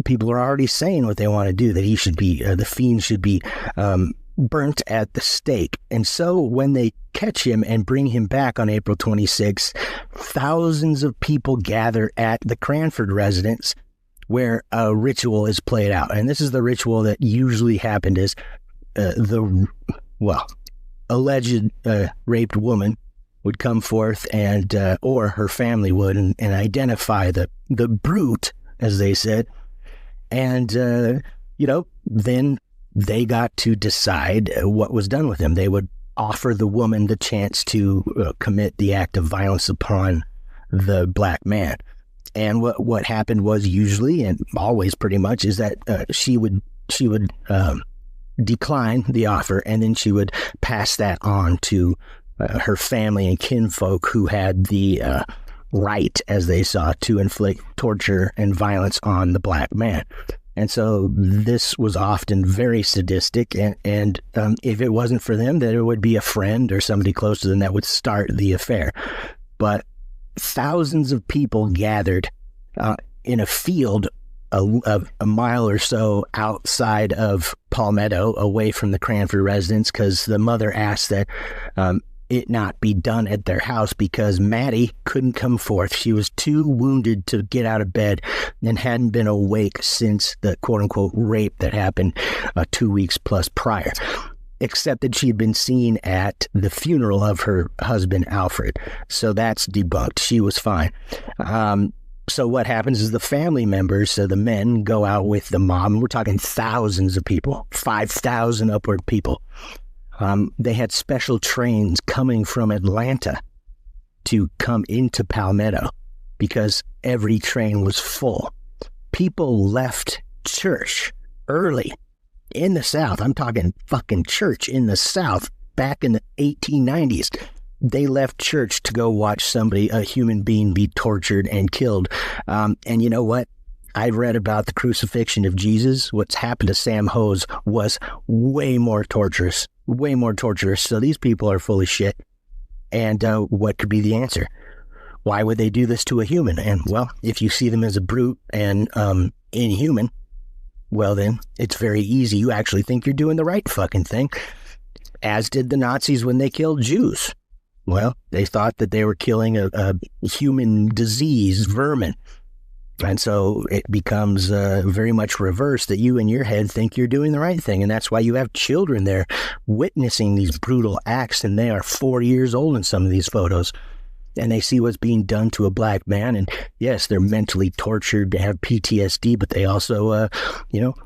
People are already saying what they want to do, that he should be, the fiend should be burnt at the stake. And so when they catch him and bring him back on April 26th, thousands of people gather at the Cranford residence where a ritual is played out. And this is the ritual that usually happened is alleged raped woman would come forth and or her family would and identify the brute, as they said. And, then they got to decide what was done with him. They would offer the woman the chance to commit the act of violence upon the black man. And what happened was usually, and always pretty much, is that she would decline the offer, and then she would pass that on to her family and kinfolk who had the right, as they saw, to inflict torture and violence on the black man. And so this was often very sadistic, and if it wasn't for them, then it would be a friend or somebody close to them that would start the affair. But thousands of people gathered in a field a mile or so outside of Palmetto, away from the Cranford residence, because the mother asked that it not be done at their house because Maddie couldn't come forth. She was too wounded to get out of bed and hadn't been awake since the quote-unquote rape that happened 2 weeks plus prior, except that she had been seen at the funeral of her husband, Alfred. So that's debunked. She was fine. So what happens is the family members, so the men, go out with the mom. We're talking thousands of people, 5,000 upward people. They had special trains coming from Atlanta to come into Palmetto because every train was full. People left church early in the South. I'm talking fucking church in the South back in the 1890s. They left church to go watch a human being, be tortured and killed. And you know what? I read about the crucifixion of Jesus. What's happened to Sam Hose was way more torturous. So these people are full of shit. And what could be the answer? Why would they do this to a human? And, well, if you see them as a brute and inhuman, well, then it's very easy. You actually think you're doing the right fucking thing, as did the Nazis when they killed Jews. Well, they thought that they were killing a human disease, vermin. And so it becomes very much reversed, that you in your head think you're doing the right thing. And that's why you have children there witnessing these brutal acts, and they are 4 years old in some of these photos. And they see what's being done to a black man. And yes, they're mentally tortured, they have PTSD, but they also,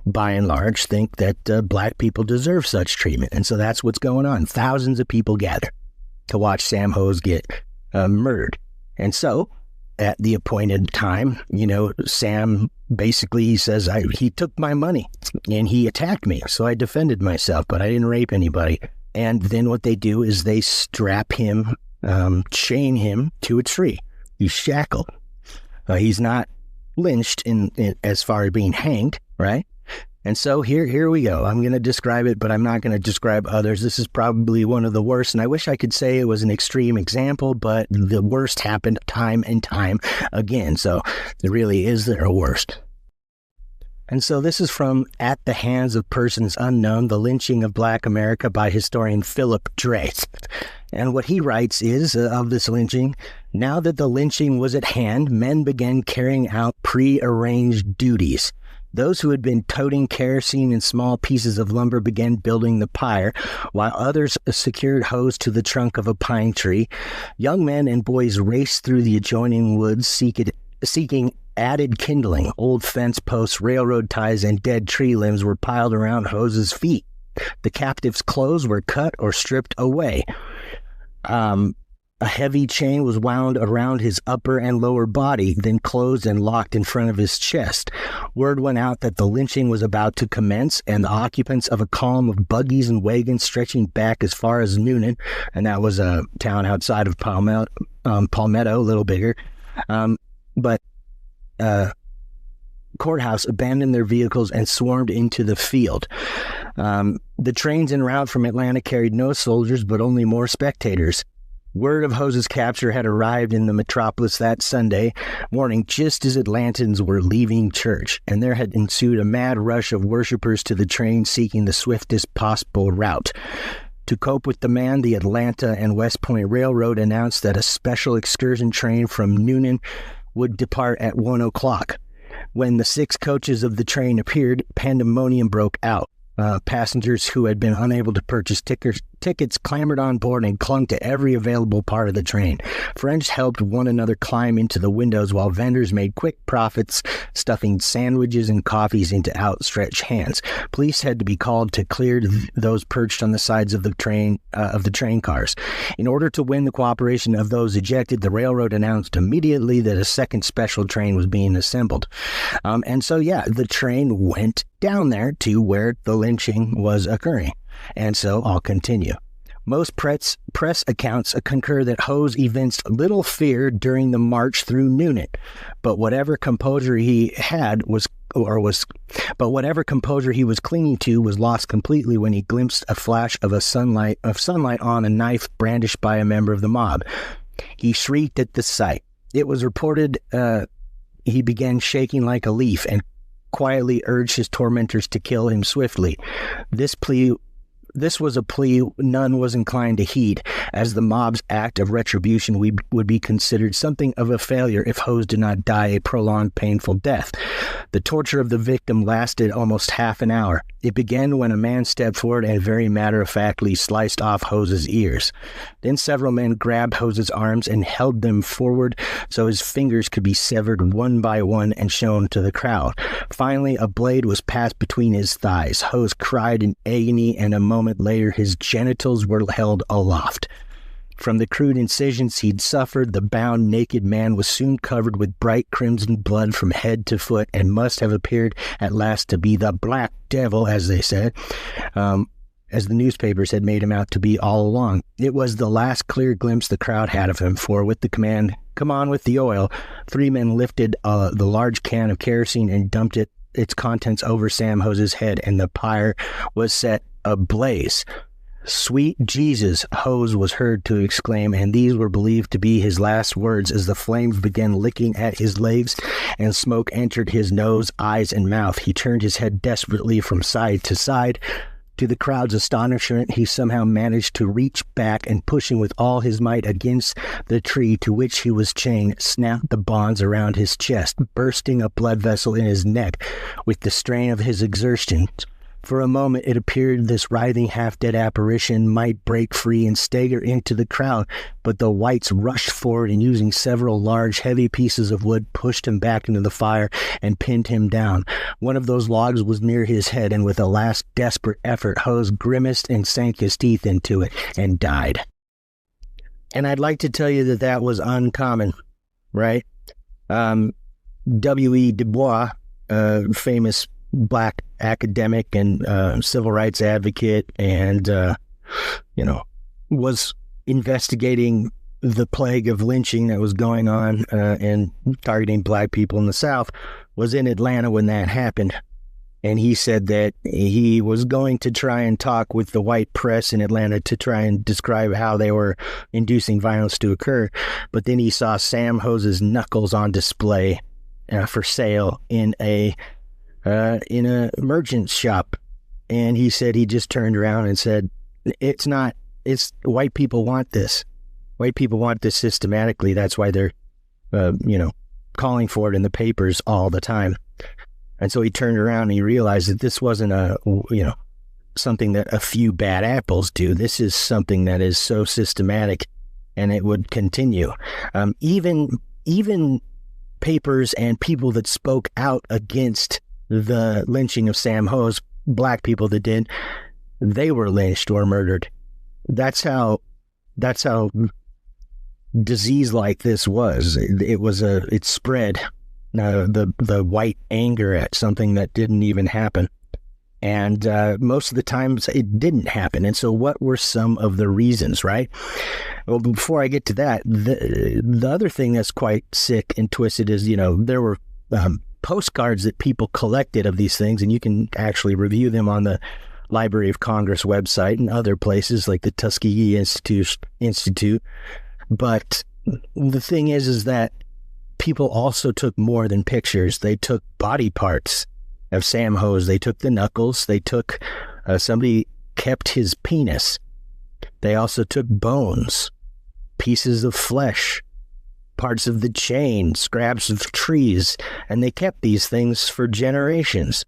by and large, think that black people deserve such treatment. And so that's what's going on. Thousands of people gather to watch Sam Hose get murdered. And so at the appointed time, Sam basically, he says, he took my money and he attacked me. So I defended myself, but I didn't rape anybody. And then what they do is they strap him, chain him to a tree. He's shackled. He's not lynched in as far as being hanged, right? And so here we go. I'm going to describe it, but I'm not going to describe others. This is probably one of the worst, and I wish I could say it was an extreme example, but the worst happened time and time again. So really, is there a worst? And so this is from At the Hands of Persons Unknown, The Lynching of Black America by historian Philip Drake. And what he writes is, of this lynching, now that the lynching was at hand, men began carrying out pre-arranged duties. Those who had been toting kerosene and small pieces of lumber began building the pyre, while others secured hose to the trunk of a pine tree. Young men and boys raced through the adjoining woods seeking added kindling. Old fence posts, railroad ties, and dead tree limbs were piled around Hose's feet. The captive's clothes were cut or stripped away. A heavy chain was wound around his upper and lower body, then closed and locked in front of his chest. Word went out that the lynching was about to commence, and the occupants of a column of buggies and wagons stretching back as far as Noonan, and that was a town outside of Palmetto, a little bigger, courthouse, abandoned their vehicles and swarmed into the field. The trains en route from Atlanta carried no soldiers, but only more spectators. Word of Hose's capture had arrived in the metropolis that Sunday morning just as Atlantans were leaving church, and there had ensued a mad rush of worshipers to the train seeking the swiftest possible route. To cope with demand, the Atlanta and West Point Railroad announced that a special excursion train from Noonan would depart at 1 o'clock. When the 6 coaches of the train appeared, pandemonium broke out. Passengers who had been unable to purchase tickets clambered on board and clung to every available part of the train. Friends helped one another climb into the windows while vendors made quick profits, stuffing sandwiches and coffees into outstretched hands. Police had to be called to clear those perched on the sides of the train cars. In order to win the cooperation of those ejected, the railroad announced immediately that a second special train was being assembled. The train went down there to where the lynching was occurring. And so I'll continue. Most press accounts concur that Hose evinced little fear during the march through Noonan, but whatever composure he was clinging to was lost completely when he glimpsed a flash of sunlight on a knife brandished by a member of the mob. He shrieked at the sight. It was reported he began shaking like a leaf and quietly urged his tormentors to kill him swiftly. This was a plea none was inclined to heed, as the mob's act of retribution would be considered something of a failure if Hose did not die a prolonged, painful death. The torture of the victim lasted almost half an hour. It began when a man stepped forward and very matter-of-factly sliced off Hose's ears. Then several men grabbed Hose's arms and held them forward so his fingers could be severed one by one and shown to the crowd. Finally, a blade was passed between his thighs. Hose cried in agony, and a moment later his genitals were held aloft. From the crude incisions he'd suffered, the bound, naked man was soon covered with bright crimson blood from head to foot and must have appeared at last to be the Black Devil, as they said, as the newspapers had made him out to be all along. It was the last clear glimpse the crowd had of him, for with the command, "Come on with the oil," 3 men lifted the large can of kerosene and dumped its contents over Sam Hose's head, and the pyre was set ablaze. "Sweet Jesus," Hose was heard to exclaim, and these were believed to be his last words as the flames began licking at his legs and smoke entered his nose, eyes, and mouth. He turned his head desperately from side to side. To the crowd's astonishment, he somehow managed to reach back and, pushing with all his might against the tree to which he was chained, snapped the bonds around his chest, bursting a blood vessel in his neck with the strain of his exertions. For a moment it appeared this writhing, half-dead apparition might break free and stagger into the crowd, but the whites rushed forward and, using several large, heavy pieces of wood, pushed him back into the fire and pinned him down. One of those logs was near his head, and with a last desperate effort, Hose grimaced and sank his teeth into it and died. And I'd like to tell you that was uncommon, right? W.E. Du Bois, famous Black academic and civil rights advocate, and was investigating the plague of lynching that was going on and targeting Black people in the South, was in Atlanta when that happened. And he said that he was going to try and talk with the white press in Atlanta to try and describe how they were inducing violence to occur. But then he saw Sam Hose's knuckles on display for sale in a in a merchant shop. And he said he just turned around and said, it's white people want this. White people want this systematically. That's why they're, calling for it in the papers all the time. And so he turned around and he realized that this wasn't something that a few bad apples do. This is something that is so systematic, and it would continue. Even papers and people that spoke out against the lynching of Sam Ho's, black people that did, they were lynched or murdered. That's how disease like this was. It spread the white anger at something that didn't even happen. And most of the times it didn't happen. And so what were some of the reasons, right? Well, before I get to that, the other thing that's quite sick and twisted is, there were postcards that people collected of these things, and you can actually review them on the Library of Congress website and other places like the Tuskegee Institute. But the thing is that people also took more than pictures. They took body parts of Sam Ho's. They took the knuckles. They took, somebody kept his penis. They also took bones, pieces of flesh, parts of the chain, scraps of trees, and they kept these things for generations.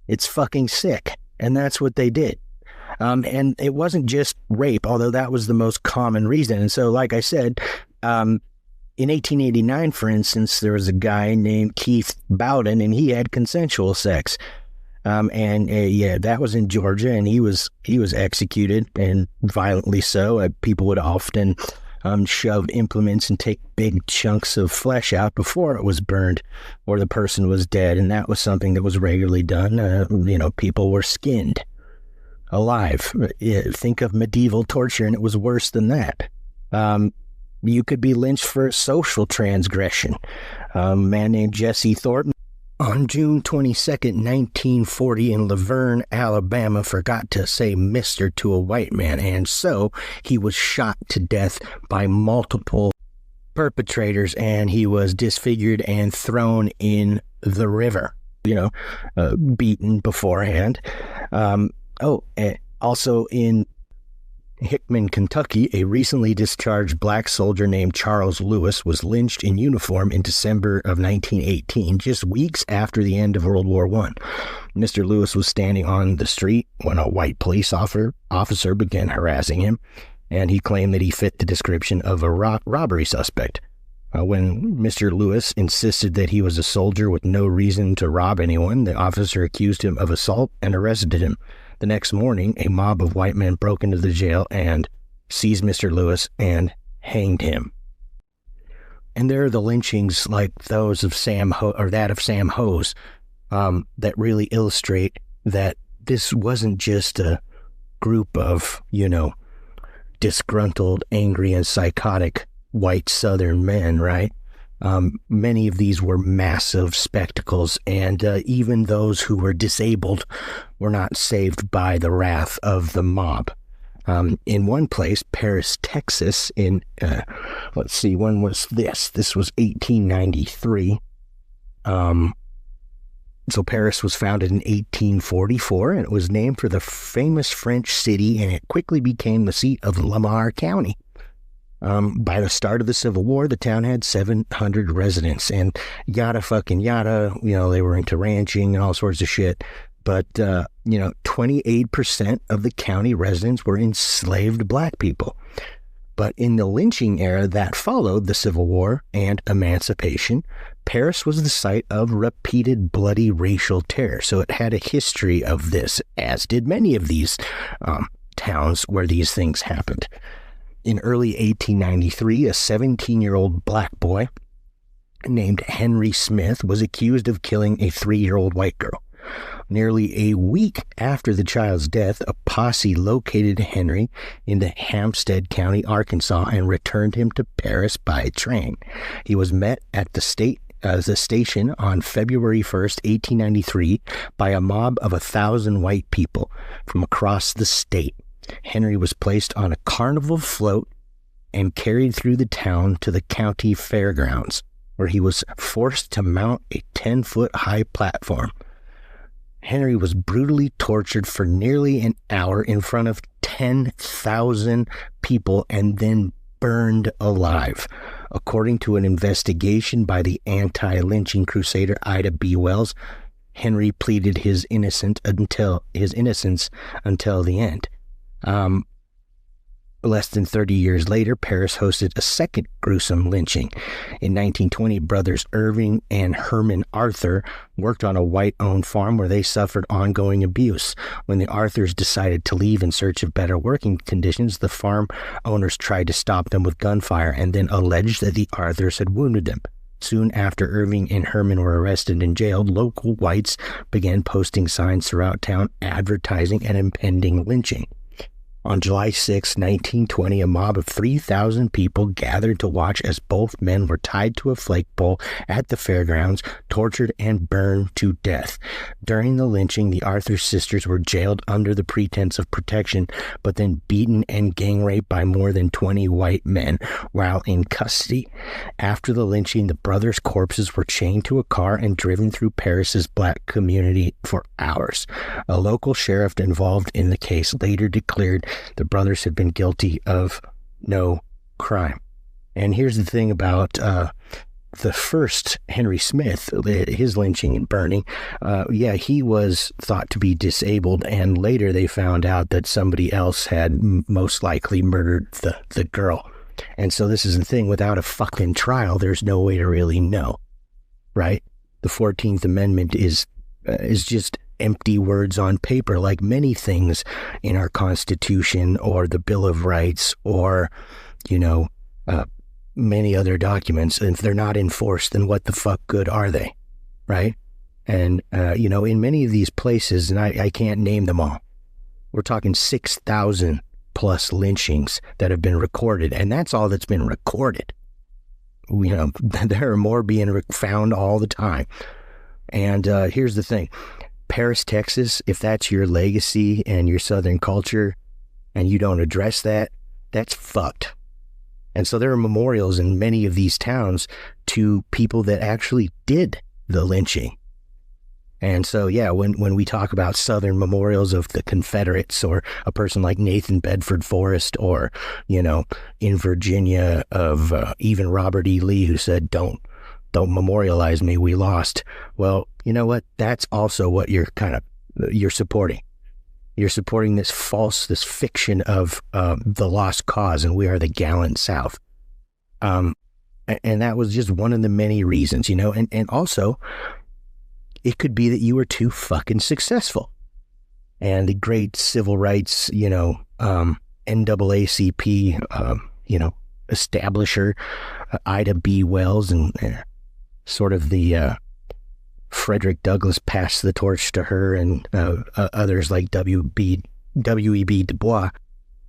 It's fucking sick. And that's what they did. And it wasn't just rape, although that was the most common reason. And so, like I said, in 1889, for instance, there was a guy named Keith Bowden, and he had consensual sex. That was in Georgia, and he was executed, and violently so. People would often shove implements and take big chunks of flesh out before it was burned or the person was dead, and that was something that was regularly done. People were skinned alive. Think of medieval torture, and it was worse than that. You could be lynched for social transgression. A man named Jesse Thornton on June 22nd, 1940 in Laverne, Alabama, forgot to say Mr. to a white man, and so he was shot to death by multiple perpetrators, and he was disfigured and thrown in the river, beaten beforehand. Also in Hickman, Kentucky, a recently discharged black soldier named Charles Lewis was lynched in uniform in December of 1918, just weeks after the end of World War I. Mr. Lewis was standing on the street when a white police officer began harassing him, and he claimed that he fit the description of a robbery suspect. When Mr. Lewis insisted that he was a soldier with no reason to rob anyone, the officer accused him of assault and arrested him. The next morning, a mob of white men broke into the jail and seized Mr. Lewis and hanged him. And there are the lynchings like those of Sam Ho's that really illustrate that this wasn't just a group of, disgruntled, angry, and psychotic white Southern men, right? Many of these were massive spectacles, and even those who were disabled were not saved by the wrath of the mob. In one place, Paris, Texas, when was this? This was 1893. So Paris was founded in 1844, and it was named for the famous French city, and it quickly became the seat of Lamar County. By the start of the Civil War, the town had 700 residents, and yada fucking yada, they were into ranching and all sorts of shit. But, 28% of the county residents were enslaved black people. But in the lynching era that followed the Civil War and emancipation, Paris was the site of repeated bloody racial terror. So it had a history of this, as did many of these towns where these things happened. In early 1893, a 17-year-old black boy named Henry Smith was accused of killing a 3-year-old white girl. Nearly a week after the child's death, a posse located Henry in Hampstead County, Arkansas, and returned him to Paris by train. He was met at the station on February 1st, 1893, by a mob of 1,000 white people from across the state. Henry was placed on a carnival float and carried through the town to the county fairgrounds, where he was forced to mount a 10-foot high platform. Henry was brutally tortured for nearly an hour in front of 10,000 people and then burned alive. According to an investigation by the anti-lynching crusader Ida B. Wells, Henry pleaded his innocence until the end. Less than 30 years later, Paris hosted a second gruesome lynching. In 1920, brothers Irving and Herman Arthur worked on a white-owned farm where they suffered ongoing abuse. When the Arthurs decided to leave in search of better working conditions, the farm owners tried to stop them with gunfire and then alleged that the Arthurs had wounded them. Soon after Irving and Herman were arrested and jailed, local whites began posting signs throughout town advertising an impending lynching. On July 6, 1920, a mob of 3,000 people gathered to watch as both men were tied to a flagpole at the fairgrounds, tortured and burned to death. During the lynching, the Arthur sisters were jailed under the pretense of protection, but then beaten and gang raped by more than 20 white men while in custody. After the lynching, the brothers' corpses were chained to a car and driven through Paris's black community for hours. A local sheriff involved in the case later declared the brothers had been guilty of no crime. And here's the thing about the first Henry Smith, his lynching and burning. He was thought to be disabled, and later they found out that somebody else had most likely murdered the girl. And so this is the thing, without a fucking trial, there's no way to really know, right? The 14th Amendment is just empty words on paper, like many things in our Constitution or the Bill of Rights or, many other documents. And if they're not enforced, then what the fuck good are they, right? And, in many of these places, and I can't name them all, we're talking 6,000 plus lynchings that have been recorded, and that's all that's been recorded. There are more being found all the time. And here's the thing. Paris, Texas, if that's your legacy and your Southern culture and you don't address that, that's fucked. And so there are memorials in many of these towns to people that actually did the lynching. And so, when we talk about Southern memorials of the Confederates or a person like Nathan Bedford Forrest or, in Virginia of even Robert E. Lee, who said, don't memorialize me, we lost. Well, you know what? That's also what you're supporting. You're supporting this fiction of the lost cause, and we are the gallant South. And that was just one of the many reasons, and also it could be that you were too fucking successful. And the great civil rights, NAACP, establisher, Ida B. Wells, and sort of the Frederick Douglass passed the torch to her, and others like W.E.B. Du Bois.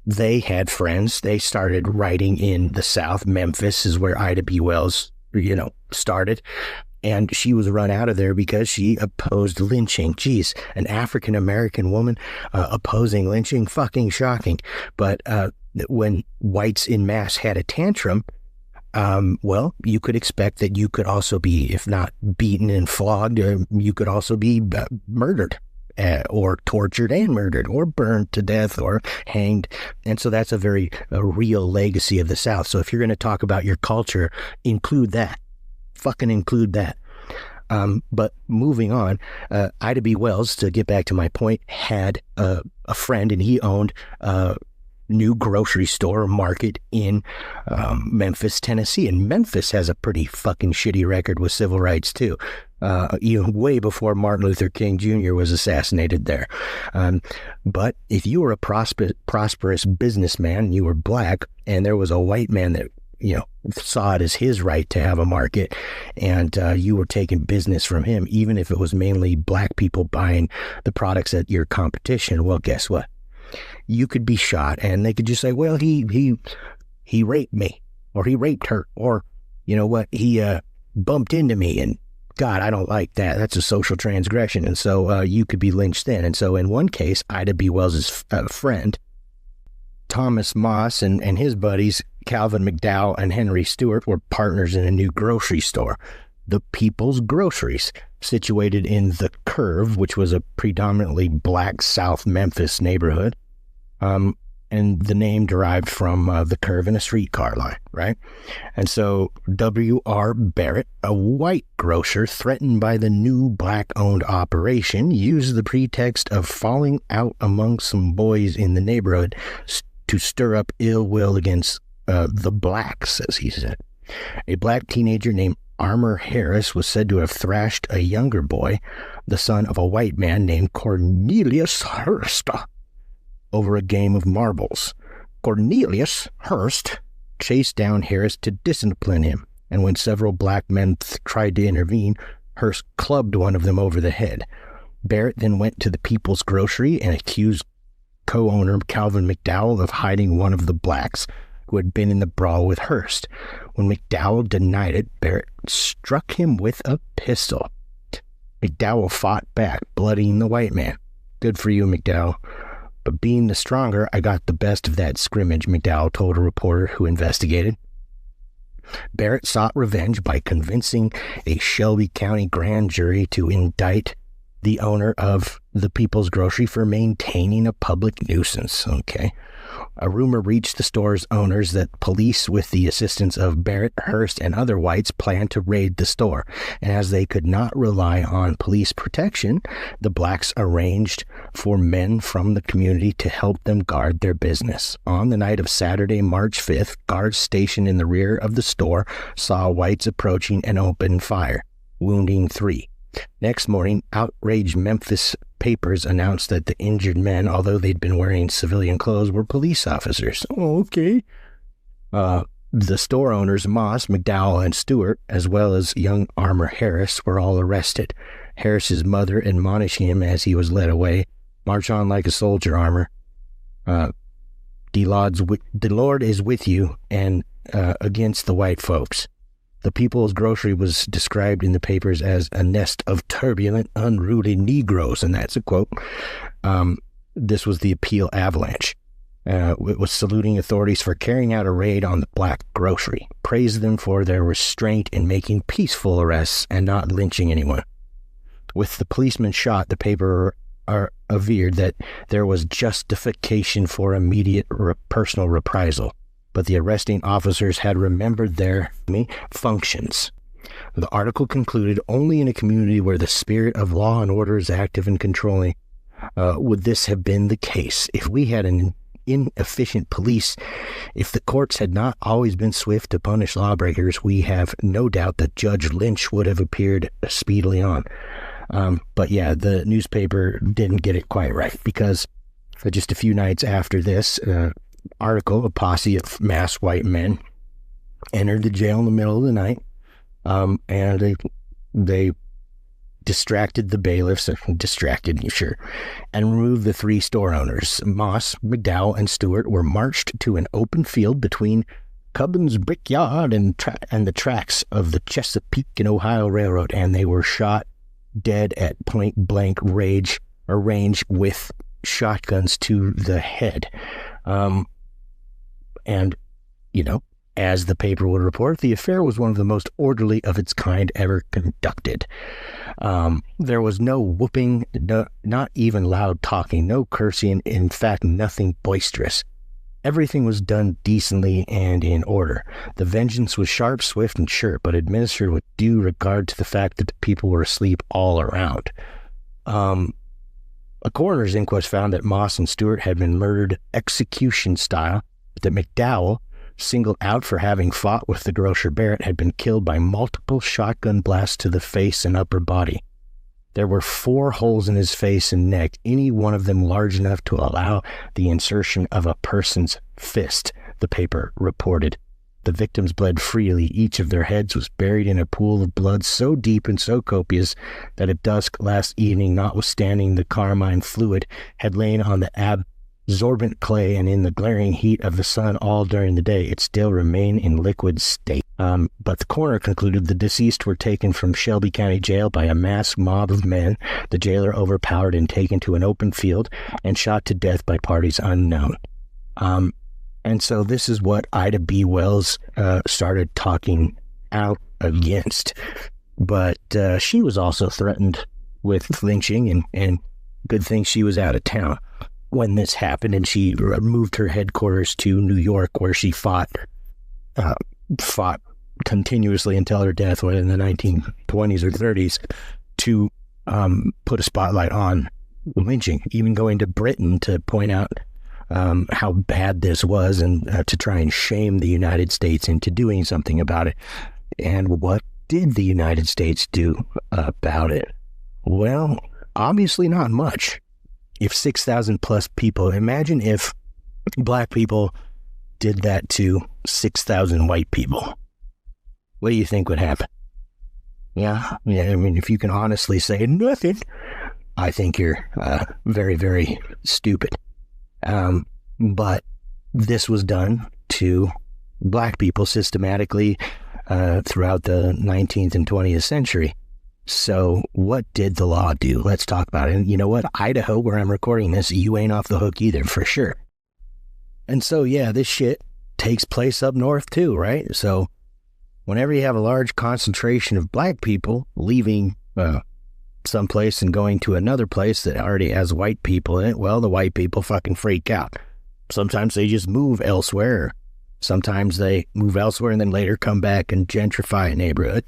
They had friends. They started writing in the South. Memphis is where Ida B. Wells, started. And she was run out of there because she opposed lynching. Geez, an African-American woman opposing lynching, fucking shocking. But when whites in mass had a tantrum, you could expect that you could also be, if not beaten and flogged, you could also be murdered or tortured and murdered or burned to death or hanged. And so that's a real legacy of the South. So if you're going to talk about your culture, include that. Fucking include that. But moving on, Ida B. Wells, to get back to my point, had a friend, and he owned new grocery store market in Memphis, Tennessee. And Memphis has a pretty fucking shitty record with civil rights too, even way before Martin Luther King Jr. was assassinated there. But if you were a prosperous businessman, you were black, and there was a white man that saw it as his right to have a market, and you were taking business from him, even if it was mainly black people buying the products at your competition, well, guess what? You could be shot, and they could just say, well, he raped me, or he raped her, or he bumped into me, and God, I don't like that. That's a social transgression. And so you could be lynched then. And so in one case, Ida B. Wells' friend, Thomas Moss, and his buddies, Calvin McDowell and Henry Stewart, were partners in a new grocery store, the People's Groceries. situated in the Curve, which was a predominantly black South Memphis neighborhood. And the name derived from the curve in a streetcar line, right? And so W.R. Barrett, a white grocer threatened by the new black-owned operation, used the pretext of falling out among some boys in the neighborhood to stir up ill will against the blacks, as he said. A black teenager named Armour Harris was said to have thrashed a younger boy, the son of a white man named Cornelius Hurst, over a game of marbles. Cornelius Hurst chased down Harris to discipline him, and when several black men tried to intervene, Hurst clubbed one of them over the head. Barrett then went to the People's Grocery and accused co-owner Calvin McDowell of hiding one of the blacks who had been in the brawl with Hurst. When McDowell denied it, Barrett struck him with a pistol. McDowell fought back, bloodying the white man. "Good for you, McDowell. But being the stronger, I got the best of that scrimmage," McDowell told a reporter who investigated. Barrett sought revenge by convincing a Shelby County grand jury to indict the owner of the People's Grocery for maintaining a public nuisance. Okay. A rumor reached the store's owners that police, with the assistance of Barrett, Hurst, and other whites, planned to raid the store. And as they could not rely on police protection, the blacks arranged for men from the community to help them guard their business. On the night of Saturday, March 5th, guards stationed in the rear of the store saw whites approaching and opened fire, wounding 3. Next morning, outraged Memphis papers announced that the injured men, although they'd been wearing civilian clothes, were police officers. Oh, okay. The store owners, Moss, McDowell, and Stewart, as well as young Armour Harris, were all arrested. Harris's mother admonished him as he was led away. "March on like a soldier, Armour. The Lord is with you and against the white folks." The People's Grocery was described in the papers as a nest of turbulent, unruly Negroes, and that's a quote. This was the Appeal Avalanche. It was saluting authorities for carrying out a raid on the black grocery, praised them for their restraint in making peaceful arrests and not lynching anyone. With the policeman shot, the paper averred that there was justification for immediate personal reprisal, but the arresting officers had remembered their functions. The article concluded, only in a community where the spirit of law and order is active and controlling would this have been the case. If we had an inefficient police, if the courts had not always been swift to punish lawbreakers, we have no doubt that Judge Lynch would have appeared speedily on. But yeah, the newspaper didn't get it quite right, because just a few nights after this article, a posse of masked white men entered the jail in the middle of the night, and they distracted the bailiffs, and removed the 3 store owners. Moss, McDowell, and Stewart were marched to an open field between Cubbins Brickyard and the tracks of the Chesapeake and Ohio Railroad, and they were shot dead at point-blank range with shotguns to the head. And, as the paper would report, the affair was one of the most orderly of its kind ever conducted. There was no whooping, not even loud talking, no cursing, in fact, nothing boisterous. Everything was done decently and in order. The vengeance was sharp, swift, and sure, but administered with due regard to the fact that the people were asleep all around. A coroner's inquest found that Moss and Stewart had been murdered execution style, but that McDowell, singled out for having fought with the grocer Barrett, had been killed by multiple shotgun blasts to the face and upper body. There were 4 holes in his face and neck, any one of them large enough to allow the insertion of a person's fist, the paper reported. The victims bled freely. Each of their heads was buried in a pool of blood so deep and so copious that at dusk last evening, notwithstanding the carmine fluid had lain on the absorbent clay and in the glaring heat of the sun all during the day, it still remained in liquid state. But the coroner concluded the deceased were taken from Shelby County Jail by a masked mob of men, the jailer overpowered and taken to an open field and shot to death by parties unknown. And so this is what Ida B. Wells started talking out against. but she was also threatened with lynching, and good thing she was out of town when this happened, and she moved her headquarters to New York, where she fought continuously until her death in the 1920s or 30s to put a spotlight on lynching, even going to Britain to point out how bad this was, and to try and shame the United States into doing something about it. And what did the United States do about it? Well, obviously not much. If 6,000 plus people, imagine if black people did that to 6,000 white people. What do you think would happen? Yeah, I mean, if you can honestly say nothing, I think you're very, very stupid. But this was done to black people systematically throughout the 19th and 20th century. So what did the law do? Let's talk about it. And you know what? Idaho, where I'm recording this, you ain't off the hook either, for sure. And so, yeah, this shit takes place up north too, right? So whenever you have a large concentration of black people leaving someplace and going to another place that already has white people in it, well, the white people fucking freak out. Sometimes they just move elsewhere. Sometimes they move elsewhere and then later come back and gentrify a neighborhood.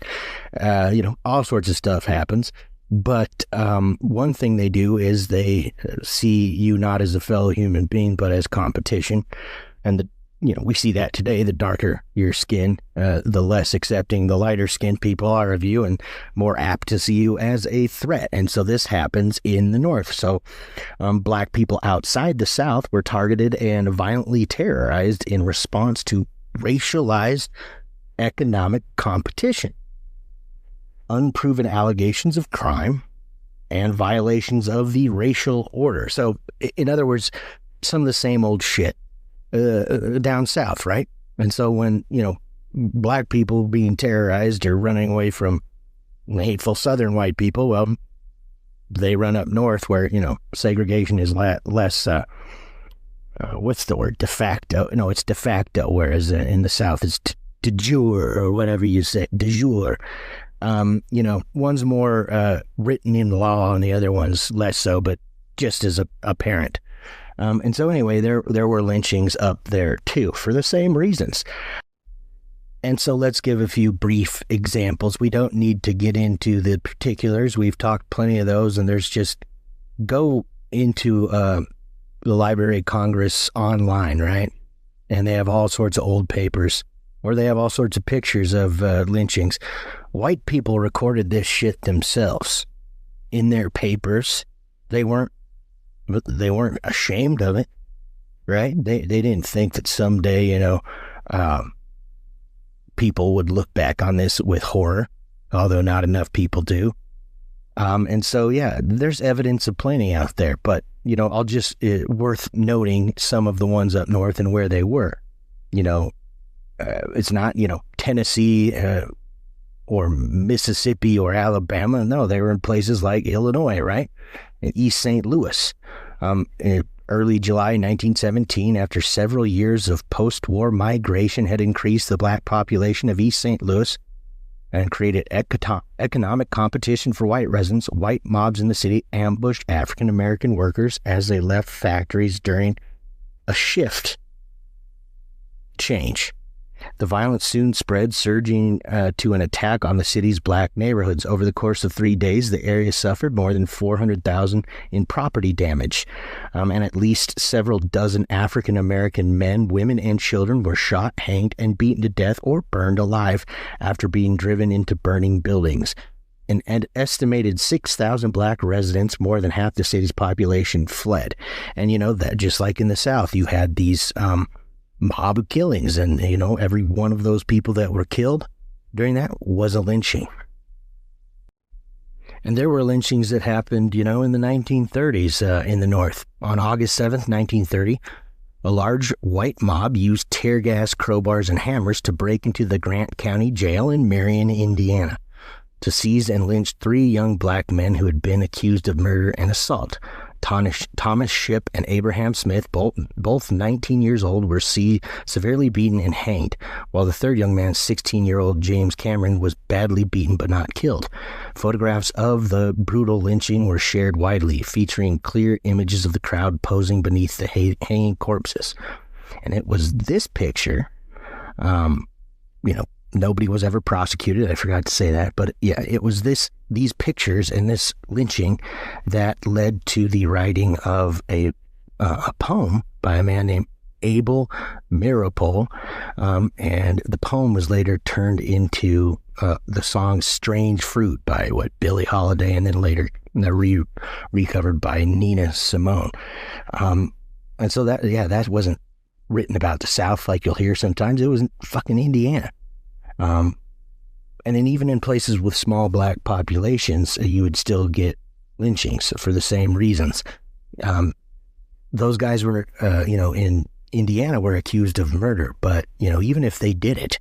All sorts of stuff happens. But one thing they do is they see you not as a fellow human being, but as competition. And we see that today. The darker your skin, the less accepting the lighter skinned people are of you, and more apt to see you as a threat. And so this happens in the North. So black people outside the South were targeted and violently terrorized in response to racialized economic competition, unproven allegations of crime, and violations of the racial order. So in other words, some of the same old shit down south, right? And so when, black people being terrorized or running away from hateful southern white people, well, they run up north where, segregation is less, what's the word? De facto. No, it's de facto, whereas in the South it's de jure, or whatever you say, de jure. One's more written in law and the other one's less so, but just as apparent. And so anyway, there were lynchings up there too, for the same reasons. And so let's give a few brief examples. We don't need to get into the particulars. We've talked plenty of those, and there's just, go into the Library of Congress online, right? And they have all sorts of old papers, or they have all sorts of pictures of lynchings. White people recorded this shit themselves in their papers. They weren't ashamed of it, right? They didn't think that someday, people would look back on this with horror, although not enough people do. And so, yeah, there's evidence aplenty out there, but, I'll just, worth noting some of the ones up north and where they were. It's not, Tennessee or Mississippi or Alabama. No, they were in places like Illinois, right? In East St. Louis. In early July 1917, after several years of post-war migration had increased the black population of East St. Louis and created economic competition for white residents, white mobs in the city ambushed African-American workers as they left factories during a shift change. The violence soon spread, surging to an attack on the city's black neighborhoods. Over the course of 3 days, the area suffered more than $400,000 in property damage, and at least several dozen African-American men, women, and children were shot, hanged, and beaten to death or burned alive after being driven into burning buildings. An estimated 6,000 black residents, more than half the city's population, fled. And that just like in the South, you had these mob killings, and every one of those people that were killed during that was a lynching. And there were lynchings that happened, in the 1930s in the North. On August 7th, 1930, a large white mob used tear gas, crowbars, and hammers to break into the Grant County Jail in Marion, Indiana, to seize and lynch 3 young black men who had been accused of murder and assault. Thomas Shipp and Abraham Smith, both 19 years old, were severely beaten and hanged, while the third young man, 16-year-old James Cameron, was badly beaten but not killed. Photographs of the brutal lynching were shared widely, featuring clear images of the crowd posing beneath the hanging corpses. And it was this picture, nobody was ever prosecuted. I forgot to say that. But yeah, it was these pictures and this lynching that led to the writing of a poem by a man named Abel Meeropol. And the poem was later turned into the song Strange Fruit by Billie Holiday, and then later recovered by Nina Simone. And so that wasn't written about the South like you'll hear sometimes. It was in fucking Indiana. And then even in places with small black populations, you would still get lynchings for the same reasons. Those guys were, in Indiana were accused of murder, but, even if they did it,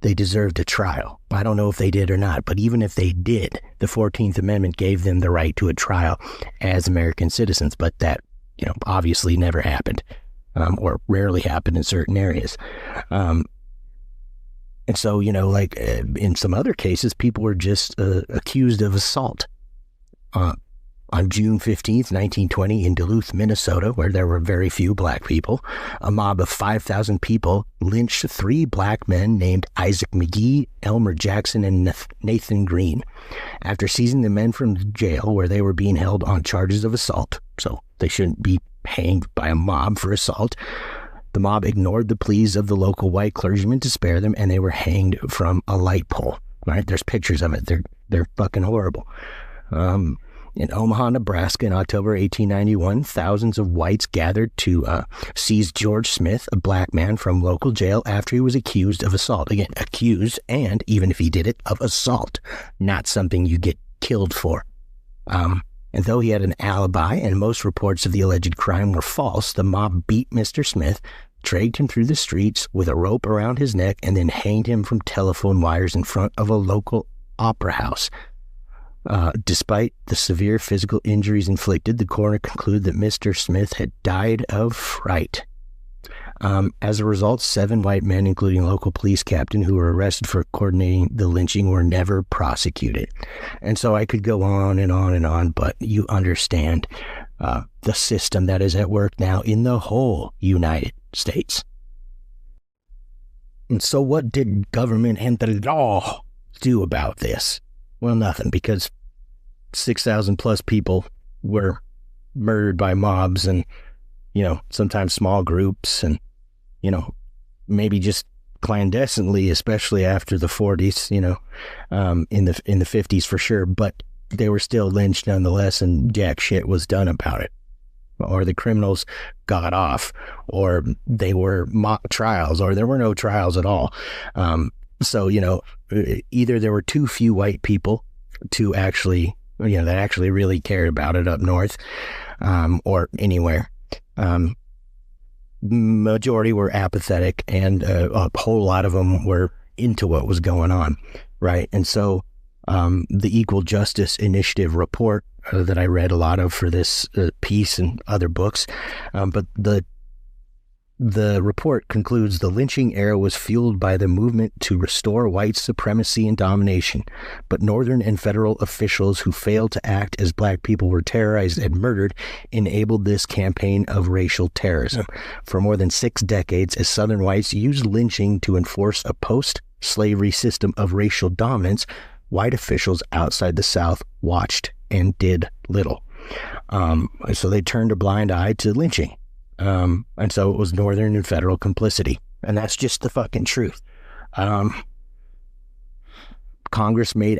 they deserved a trial. I don't know if they did or not, but even if they did, the 14th Amendment gave them the right to a trial as American citizens, but that, obviously never happened, or rarely happened in certain areas. And so, in some other cases, people were just accused of assault. On June 15th, 1920, in Duluth, Minnesota, where there were very few black people, a mob of 5,000 people lynched 3 black men named Isaac McGee, Elmer Jackson, and Nathan Green. After seizing the men from jail where they were being held on charges of assault, so they shouldn't be hanged by a mob for assault, the mob ignored the pleas of the local white clergyman to spare them, and they were hanged from a light pole. Right? There's pictures of it. They're fucking horrible. In Omaha, Nebraska, in October 1891, thousands of whites gathered to seize George Smith, a black man from local jail, after he was accused of assault. Again, accused, and even if he did it, of assault, not something you get killed for. And though he had an alibi and most reports of the alleged crime were false, the mob beat Mr. Smith, dragged him through the streets with a rope around his neck, and then hanged him from telephone wires in front of a local opera house. Despite the severe physical injuries inflicted, the coroner concluded that Mr. Smith had died of fright. As a result, 7 white men, including a local police captain, who were arrested for coordinating the lynching, were never prosecuted. And so I could go on and on and on, but you understand the system that is at work now in the whole United States. And so what did government and the law do about this? Well, nothing, because 6,000 plus people were murdered by mobs and, sometimes small groups and, maybe just clandestinely, especially after the 40s, in the 50s for sure, but they were still lynched nonetheless, and jack shit was done about it. Or the criminals got off, or they were mock trials, or there were no trials at all. So, either there were too few white people to actually, that actually really cared about it up north, or anywhere. Majority were apathetic, and a whole lot of them were into what was going on, right? And so the Equal Justice Initiative report that I read a lot of for this piece and other books, but the report concludes the lynching era was fueled by the movement to restore white supremacy and domination, but Northern and federal officials who failed to act as black people were terrorized and murdered enabled this campaign of racial terrorism. For more than 6 decades, as Southern whites used lynching to enforce a post-slavery system of racial dominance, white officials outside the South watched and did little. So they turned a blind eye to lynching. And so it was Northern and federal complicity. And that's just the fucking truth. Congress made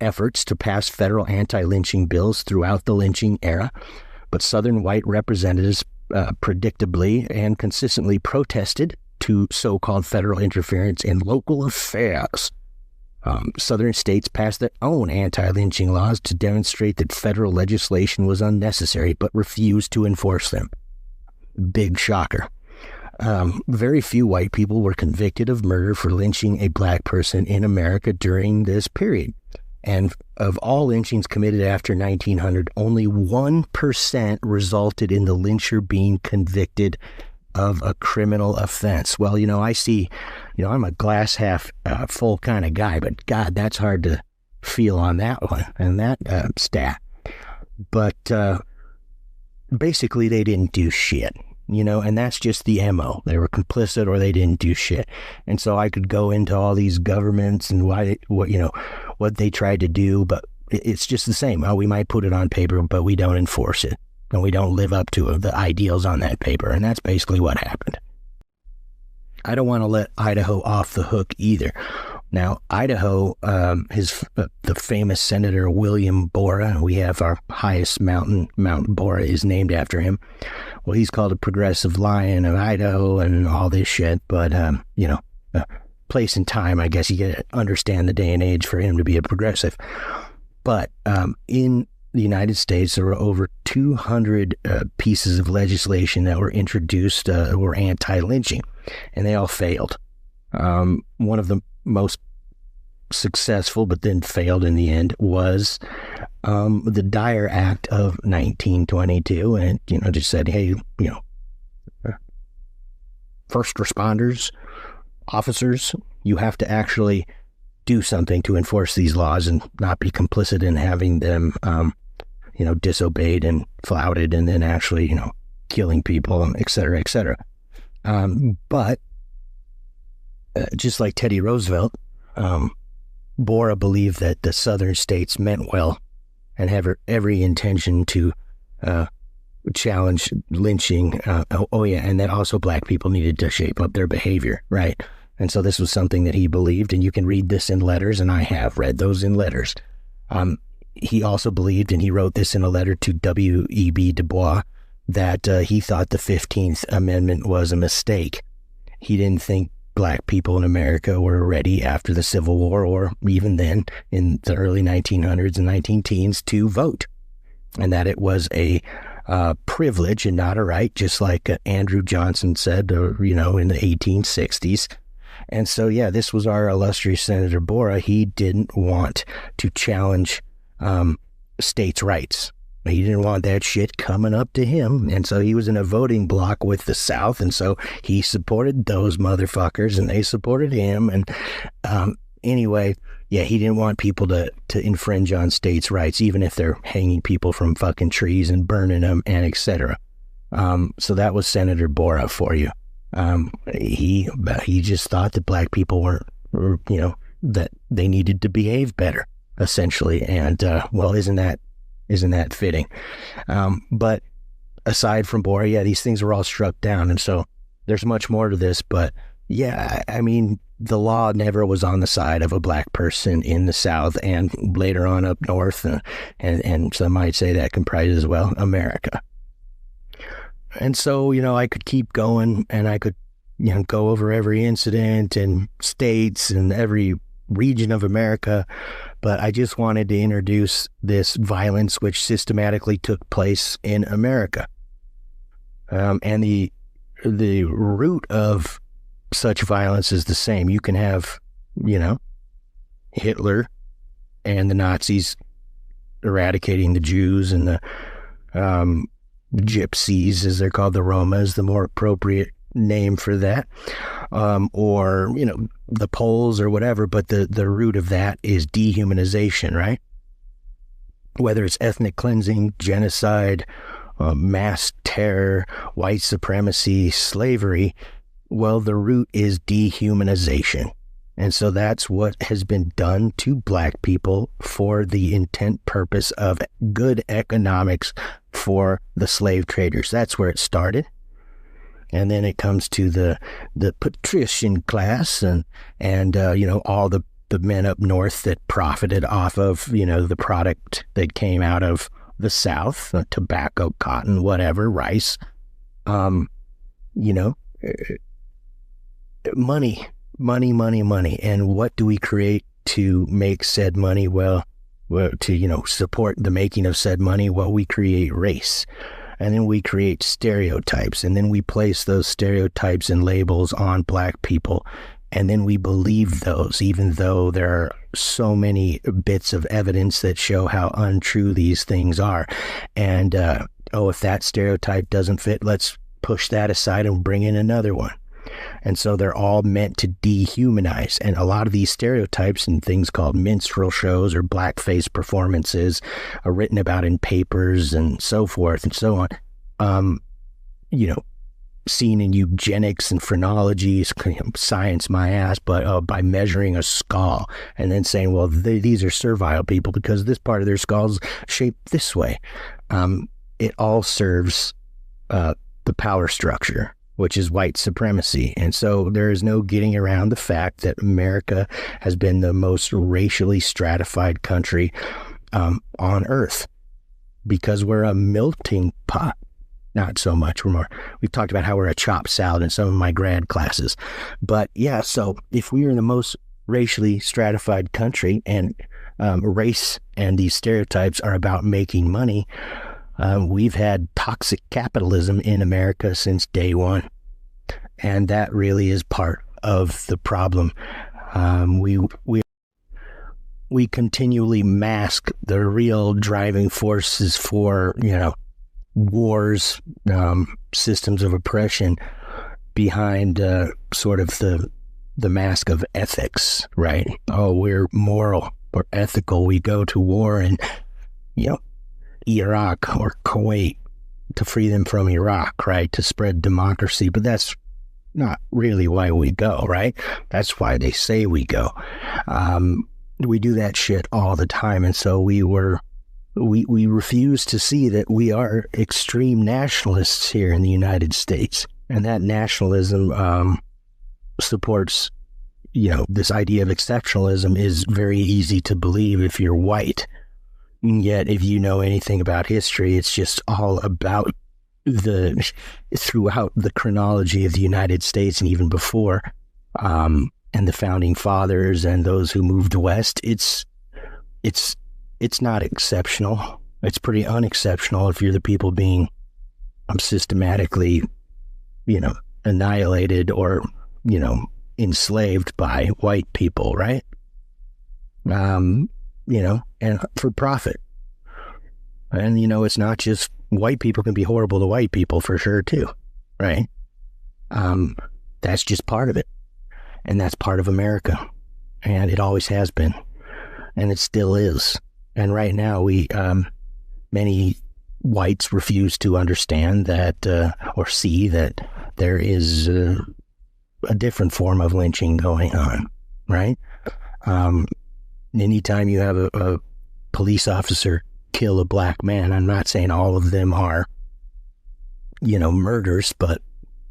efforts to pass federal anti-lynching bills throughout the lynching era, but Southern white representatives predictably and consistently protested to so-called federal interference in local affairs. Southern states passed their own anti-lynching laws to demonstrate that federal legislation was unnecessary, but refused to enforce them. Big shocker. Very few white people were convicted of murder for lynching a black person in America during this period. And of all lynchings committed after 1900, only 1% resulted in the lyncher being convicted of a criminal offense. Well, I see, I'm a glass half full kind of guy, but God, that's hard to feel on that one and that stat. But basically, they didn't do shit, and that's just the MO. They were complicit or they didn't do shit. And so I could go into all these governments and what they tried to do, but it's just the same. We might put it on paper, but we don't enforce it. And we don't live up to the ideals on that paper. And that's basically what happened. I don't want to let Idaho off the hook either. Now, Idaho, the famous Senator William Borah, we have our highest mountain, Mount Borah, is named after him. Well, he's called a progressive lion of Idaho and all this shit. But, place and time, I guess you get to understand the day and age for him to be a progressive. But in the United States, there were over 200 pieces of legislation that were introduced were anti-lynching, and they all failed. One of the most successful, but then failed in the end, was the Dyer Act of 1922, and it just said, hey, first responders, officers, you have to actually do something to enforce these laws and not be complicit in having them disobeyed and flouted and then actually, killing people, et cetera, et cetera. But just like Teddy Roosevelt, Borah believed that the southern states meant well and have every intention to challenge lynching. And that also black people needed to shape up their behavior, right? And so this was something that he believed, and you can read this in letters, and I have read those in letters. He also believed, and he wrote this in a letter to W.E.B. Du Bois, that he thought the 15th Amendment was a mistake. He didn't think black people in America were ready after the Civil War, or even then in the early 1900s and 19-teens, to vote, and that it was a privilege and not a right, just like Andrew Johnson said, in the 1860s. And so, yeah, this was our illustrious Senator Borah. He didn't want to challenge states' rights. He didn't want that shit coming up to him. And so he was in a voting block with the South. And so he supported those motherfuckers and they supported him. And anyway, yeah, he didn't want people to infringe on states' rights, even if they're hanging people from fucking trees and burning them and et cetera. So that was Senator Borah for you. He just thought that black people were that they needed to behave better, essentially. And, well, isn't that fitting? But aside from Borah, yeah, these things were all struck down. And so there's much more to this, but yeah, I mean, the law never was on the side of a black person in the South and later on up north. And some might say that comprises, well, America. And so, I could keep going and I could, go over every incident and states and every region of America. But I just wanted to introduce this violence which systematically took place in America. And the root of such violence is the same. You can have, Hitler and the Nazis eradicating the Jews and the gypsies, as they're called, the Romas, the more appropriate name for that, or the Poles or whatever, but the root of that is dehumanization, right? Whether it's ethnic cleansing, genocide, mass terror, white supremacy, slavery, well, the root is dehumanization. And so that's what has been done to black people for the intent purpose of good economics for the slave traders. That's where it started. And then it comes to the patrician class and all the men up north that profited off of, the product that came out of the South, tobacco, cotton, whatever, rice, money. And what do we create to make said money? Well, to, support the making of said money, well, we create race. And then we create stereotypes. And then we place those stereotypes and labels on black people And then we believe those, even though there are so many bits of evidence that show how untrue these things are. And, if that stereotype doesn't fit, let's push that aside and bring in another one. And so they're all meant to dehumanize. And a lot of these stereotypes and things called minstrel shows or blackface performances are written about in papers and so forth and so on. Seen in eugenics and phrenology, science my ass, but by measuring a skull and then saying, well, these are servile people because this part of their skull's shaped this way. It all serves the power structure, which is white supremacy. And so there is no getting around the fact that America has been the most racially stratified country on earth because we're a melting pot. Not so much. We've talked about how we're a chopped salad in some of my grad classes. But yeah, so if we are the most racially stratified country and race and these stereotypes are about making money, we've had toxic capitalism in America since day one. And that really is part of the problem. We continually mask the real driving forces for, wars, systems of oppression behind sort of the mask of ethics, right? Oh, we're moral, we're ethical. We go to war in, Iraq or Kuwait to free them from Iraq, right? To spread democracy. But that's not really why we go, right? That's why they say we go. We do that shit all the time. And so we refuse to see that we are extreme nationalists here in the United States. And that nationalism supports, this idea of exceptionalism is very easy to believe if you're white. And yet, if you know anything about history, it's just all about throughout the chronology of the United States and even before, and the founding fathers and those who moved west, it's not exceptional. It's pretty unexceptional if you're the people being systematically, annihilated or, enslaved by white people, right? And for profit. And, it's not just white people can be horrible to white people for sure too, right? That's just part of it. And that's part of America. And it always has been. And it still is. And right now, many whites refuse to understand that or see that there is a different form of lynching going on, right? Anytime you have a police officer kill a black man, I'm not saying all of them are, murders, but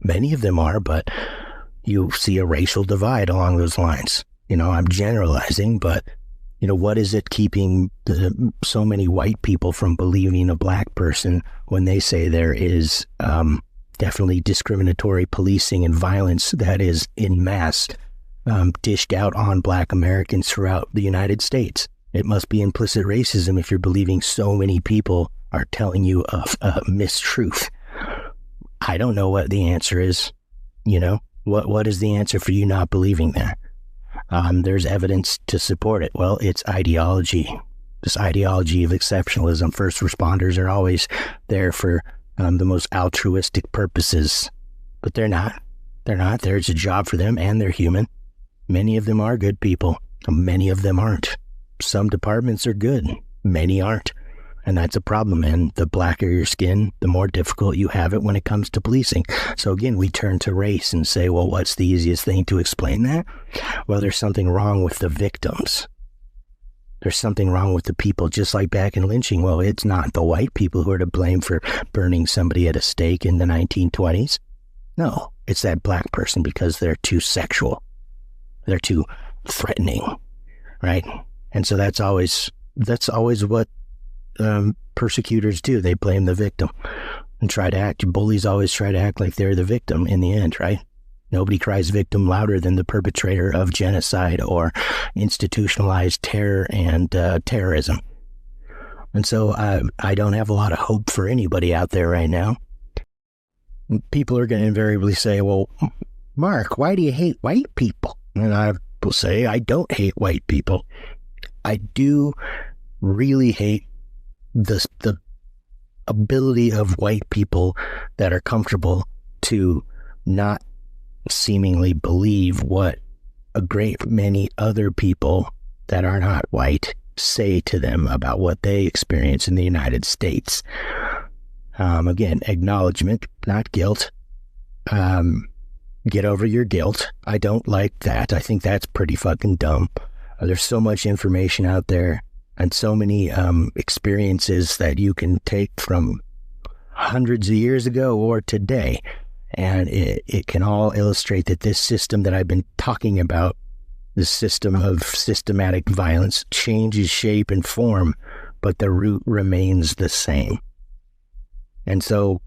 many of them are, but you see a racial divide along those lines. I'm generalizing, but what is it keeping so many white people from believing a black person when they say there is definitely discriminatory policing and violence that is en masse dished out on black Americans throughout the United States? It must be implicit racism if you're believing so many people are telling you a mistruth. I don't know what the answer is. What is the answer for you not believing that? There's evidence to support it. Well, it's ideology. This ideology of exceptionalism. First responders are always there for the most altruistic purposes, but they're not. They're not. There's a job for them, and they're human. Many of them are good people. Many of them aren't. Some departments are good. Many aren't. And that's a problem. And the blacker your skin, the more difficult you have it when it comes to policing. So again, we turn to race and say, well, what's the easiest thing to explain that? Well, there's something wrong with the victims. There's something wrong with the people, just like back in lynching. Well, it's not the white people who are to blame for burning somebody at a stake in the 1920s. No, it's that black person because they're too sexual. They're too threatening, right? And so that's always what persecutors do. They blame the victim and try to act. Bullies always try to act like they're the victim in the end, right? Nobody cries victim louder than the perpetrator of genocide or institutionalized terror and terrorism. And so I don't have a lot of hope for anybody out there right now. People are going to invariably say, well, Mark, why do you hate white people? And I will say I don't hate white people. I do really hate the ability of white people that are comfortable to not seemingly believe what a great many other people that are not white say to them about what they experience in the United States. Again, acknowledgement, not guilt. Get over your guilt. I don't like that. I think that's pretty fucking dumb. There's so much information out there and so many experiences that you can take from hundreds of years ago or today. And it can all illustrate that this system that I've been talking about, the system of systematic violence, changes shape and form, but the root remains the same. And so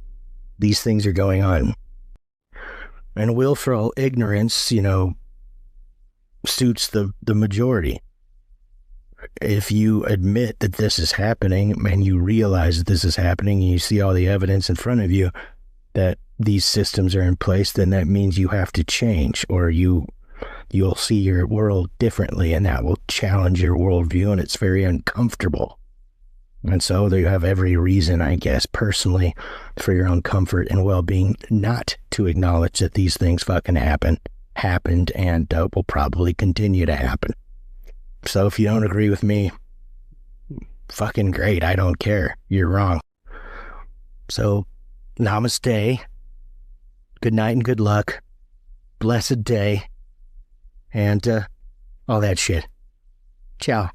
these things are going on. And willful ignorance, suits the majority. If you admit that this is happening and you realize that this is happening and you see all the evidence in front of you that these systems are in place, then that means you have to change, or you'll see your world differently, and that will challenge your worldview, and it's very uncomfortable. And so you have every reason, I guess, personally, for your own comfort and well-being, not to acknowledge that these things fucking happened, and will probably continue to happen. So if you don't agree with me, fucking great. I don't care. You're wrong. So, namaste. Good night and good luck. Blessed day. And all that shit. Ciao.